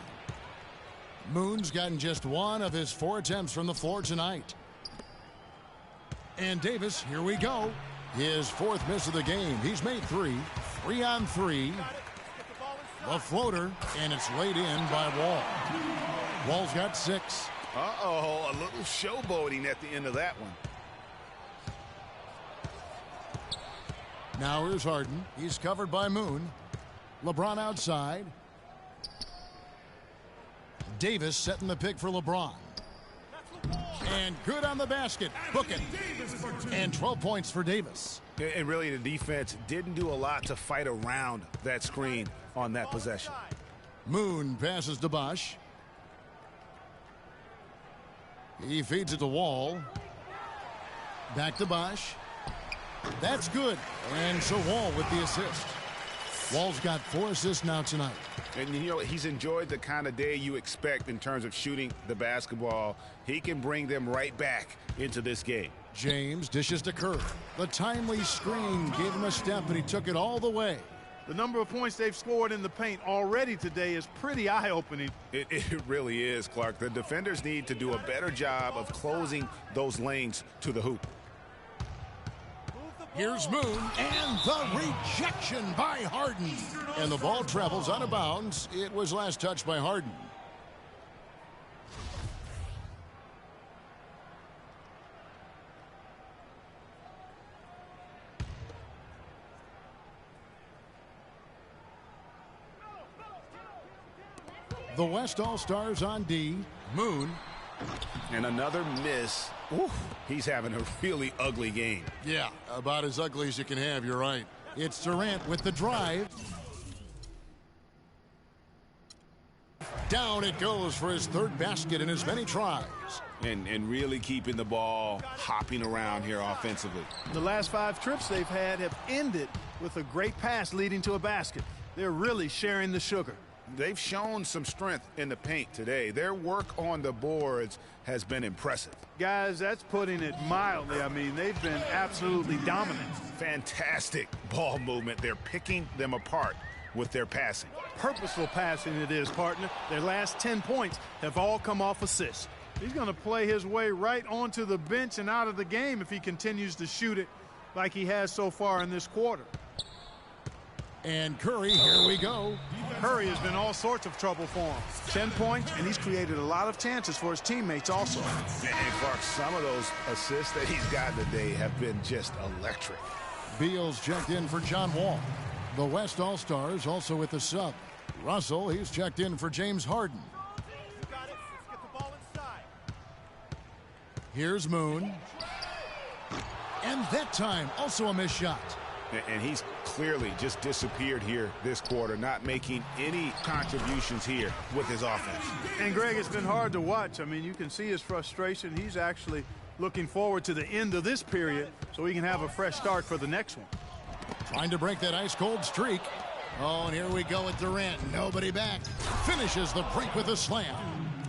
Moon's gotten just 1 of his 4 attempts from the floor tonight. And Davis, here we go. His 4th miss of the game. He's made 3. 3 on 3. The floater, and it's laid in by Wall. Wall's got 6. Uh-oh, a little showboating at the end of that one. Now here's Harden. He's covered by Moon. LeBron outside. Davis setting the pick for LeBron. And good on the basket. Book it. And 12 points for Davis. And really, the defense didn't do a lot to fight around that screen on that possession. Moon passes to Bosch. He feeds it to Wall. Back to Bosch. That's good. And so Wall with the assist. Wall's got 4 assists now tonight. And you know, he's enjoyed the kind of day you expect in terms of shooting the basketball. He can bring them right back into this game. James dishes to Curry. The timely screen gave him a step, and he took it all the way. The number of points they've scored in the paint already today is pretty eye-opening. It really is, Clark. The defenders need to do a better job of closing those lanes to the hoop. Here's Moon, and the rejection by Harden. And the ball travels out of bounds. It was last touched by Harden. The West All-Stars on D. Moon. And another miss. Oof, he's having a really ugly game. Yeah, about as ugly as you can have, you're right. It's Durant with the drive. Down it goes for his 3rd basket in as many tries. And really keeping the ball hopping around here offensively. The last 5 trips they've had have ended with a great pass leading to a basket. They're really sharing the sugar. They've shown some strength in the paint today. Their work on the boards has been impressive. Guys, that's putting it mildly. I mean, they've been absolutely dominant. Fantastic ball movement. They're picking them apart with their passing. Purposeful passing it is, partner. Their last 10 points have all come off assists. He's going to play his way right onto the bench and out of the game if he continues to shoot it like he has so far in this quarter. And Curry, here we go. Curry has been all sorts of trouble for him. 10 points, and he's created a lot of chances for his teammates also. And Clark, some of those assists that he's gotten today have been just electric. Beal's checked in for John Wall. The West All-Stars also with the sub. Russell, he's checked in for James Harden. Here's Moon. And that time, also a missed shot. And he's clearly just disappeared here this quarter, not making any contributions here with his offense. And, Greg, it's been hard to watch. I mean, you can see his frustration. He's actually looking forward to the end of this period so he can have a fresh start for the next one. Trying to break that ice-cold streak. Oh, and here we go with Durant. Nobody back. Finishes the break with a slam.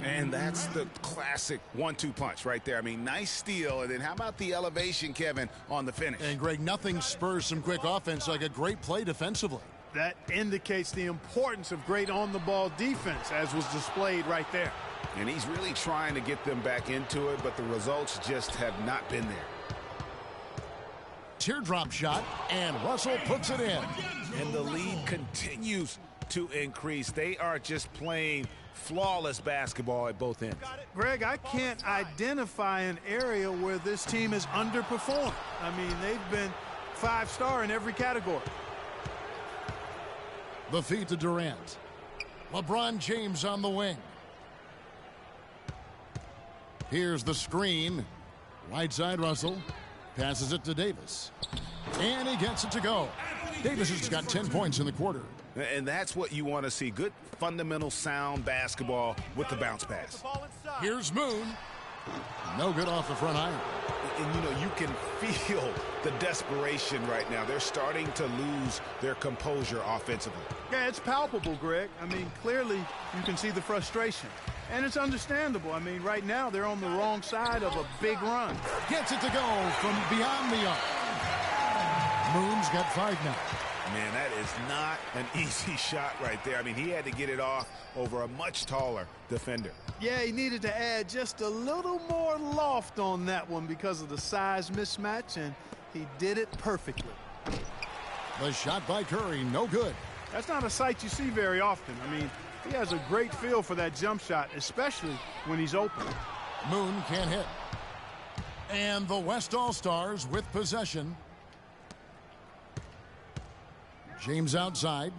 And that's the classic 1-2 punch right there. I mean, nice steal. And then how about the elevation, Kevin, on the finish? And, Greg, nothing spurs some quick offense like a great play defensively. That indicates the importance of great on-the-ball defense, as was displayed right there. And he's really trying to get them back into it, but the results just have not been there. Teardrop shot, and Russell puts it in. And the lead continues to increase. They are just playing flawless basketball at both ends. Greg, I can't identify an area where this team has underperformed. I mean, they've been 5-star in every category. The feed to Durant. LeBron James on the wing. Here's the screen. Right side, Russell. Passes it to Davis. And he gets it to go. Davis has got 10 points in the quarter. And that's what you want to see. Good, fundamental, sound basketball with the bounce pass. Here's Moon. No good off the front iron. And, you know, you can feel the desperation right now. They're starting to lose their composure offensively. Yeah, it's palpable, Greg. I mean, clearly you can see the frustration. And it's understandable. I mean, right now they're on the wrong side of a big run. Gets it to go from beyond the arc. Moon's got 5 now. Man, that is not an easy shot right there. I mean, he had to get it off over a much taller defender. Yeah, he needed to add just a little more loft on that one because of the size mismatch, and he did it perfectly. The shot by Curry, no good. That's not a sight you see very often. I mean, he has a great feel for that jump shot, especially when he's open. Moon can't hit. And the West All-Stars with possession. James outside.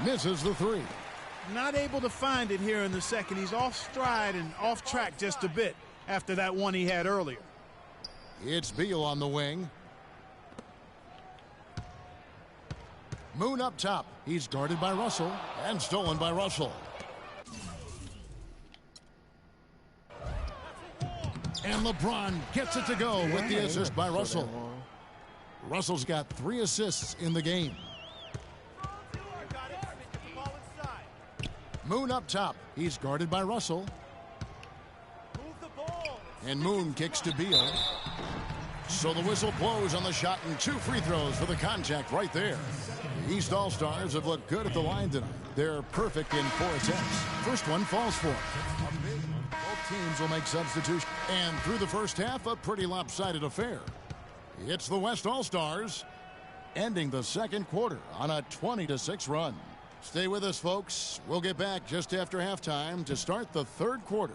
Misses the 3. Not able to find it here in the second. He's off stride and off track just a bit after that one he had earlier. It's Beal on the wing. Moon up top. He's guarded by Russell and stolen by Russell. And LeBron gets it to go with the assist by Russell. Russell's got 3 assists in the game. Moon up top. He's guarded by Russell. And Moon kicks to Beal. So the whistle blows on the shot and 2 free throws for the contact right there. The East All-Stars have looked good at the line tonight. They're perfect in 4 attempts. First one falls for them. Both teams will make substitutions. And through the first half, a pretty lopsided affair. It's the West All-Stars ending the second quarter on a 20-6 run. Stay with us, folks. We'll get back just after halftime to start the third quarter.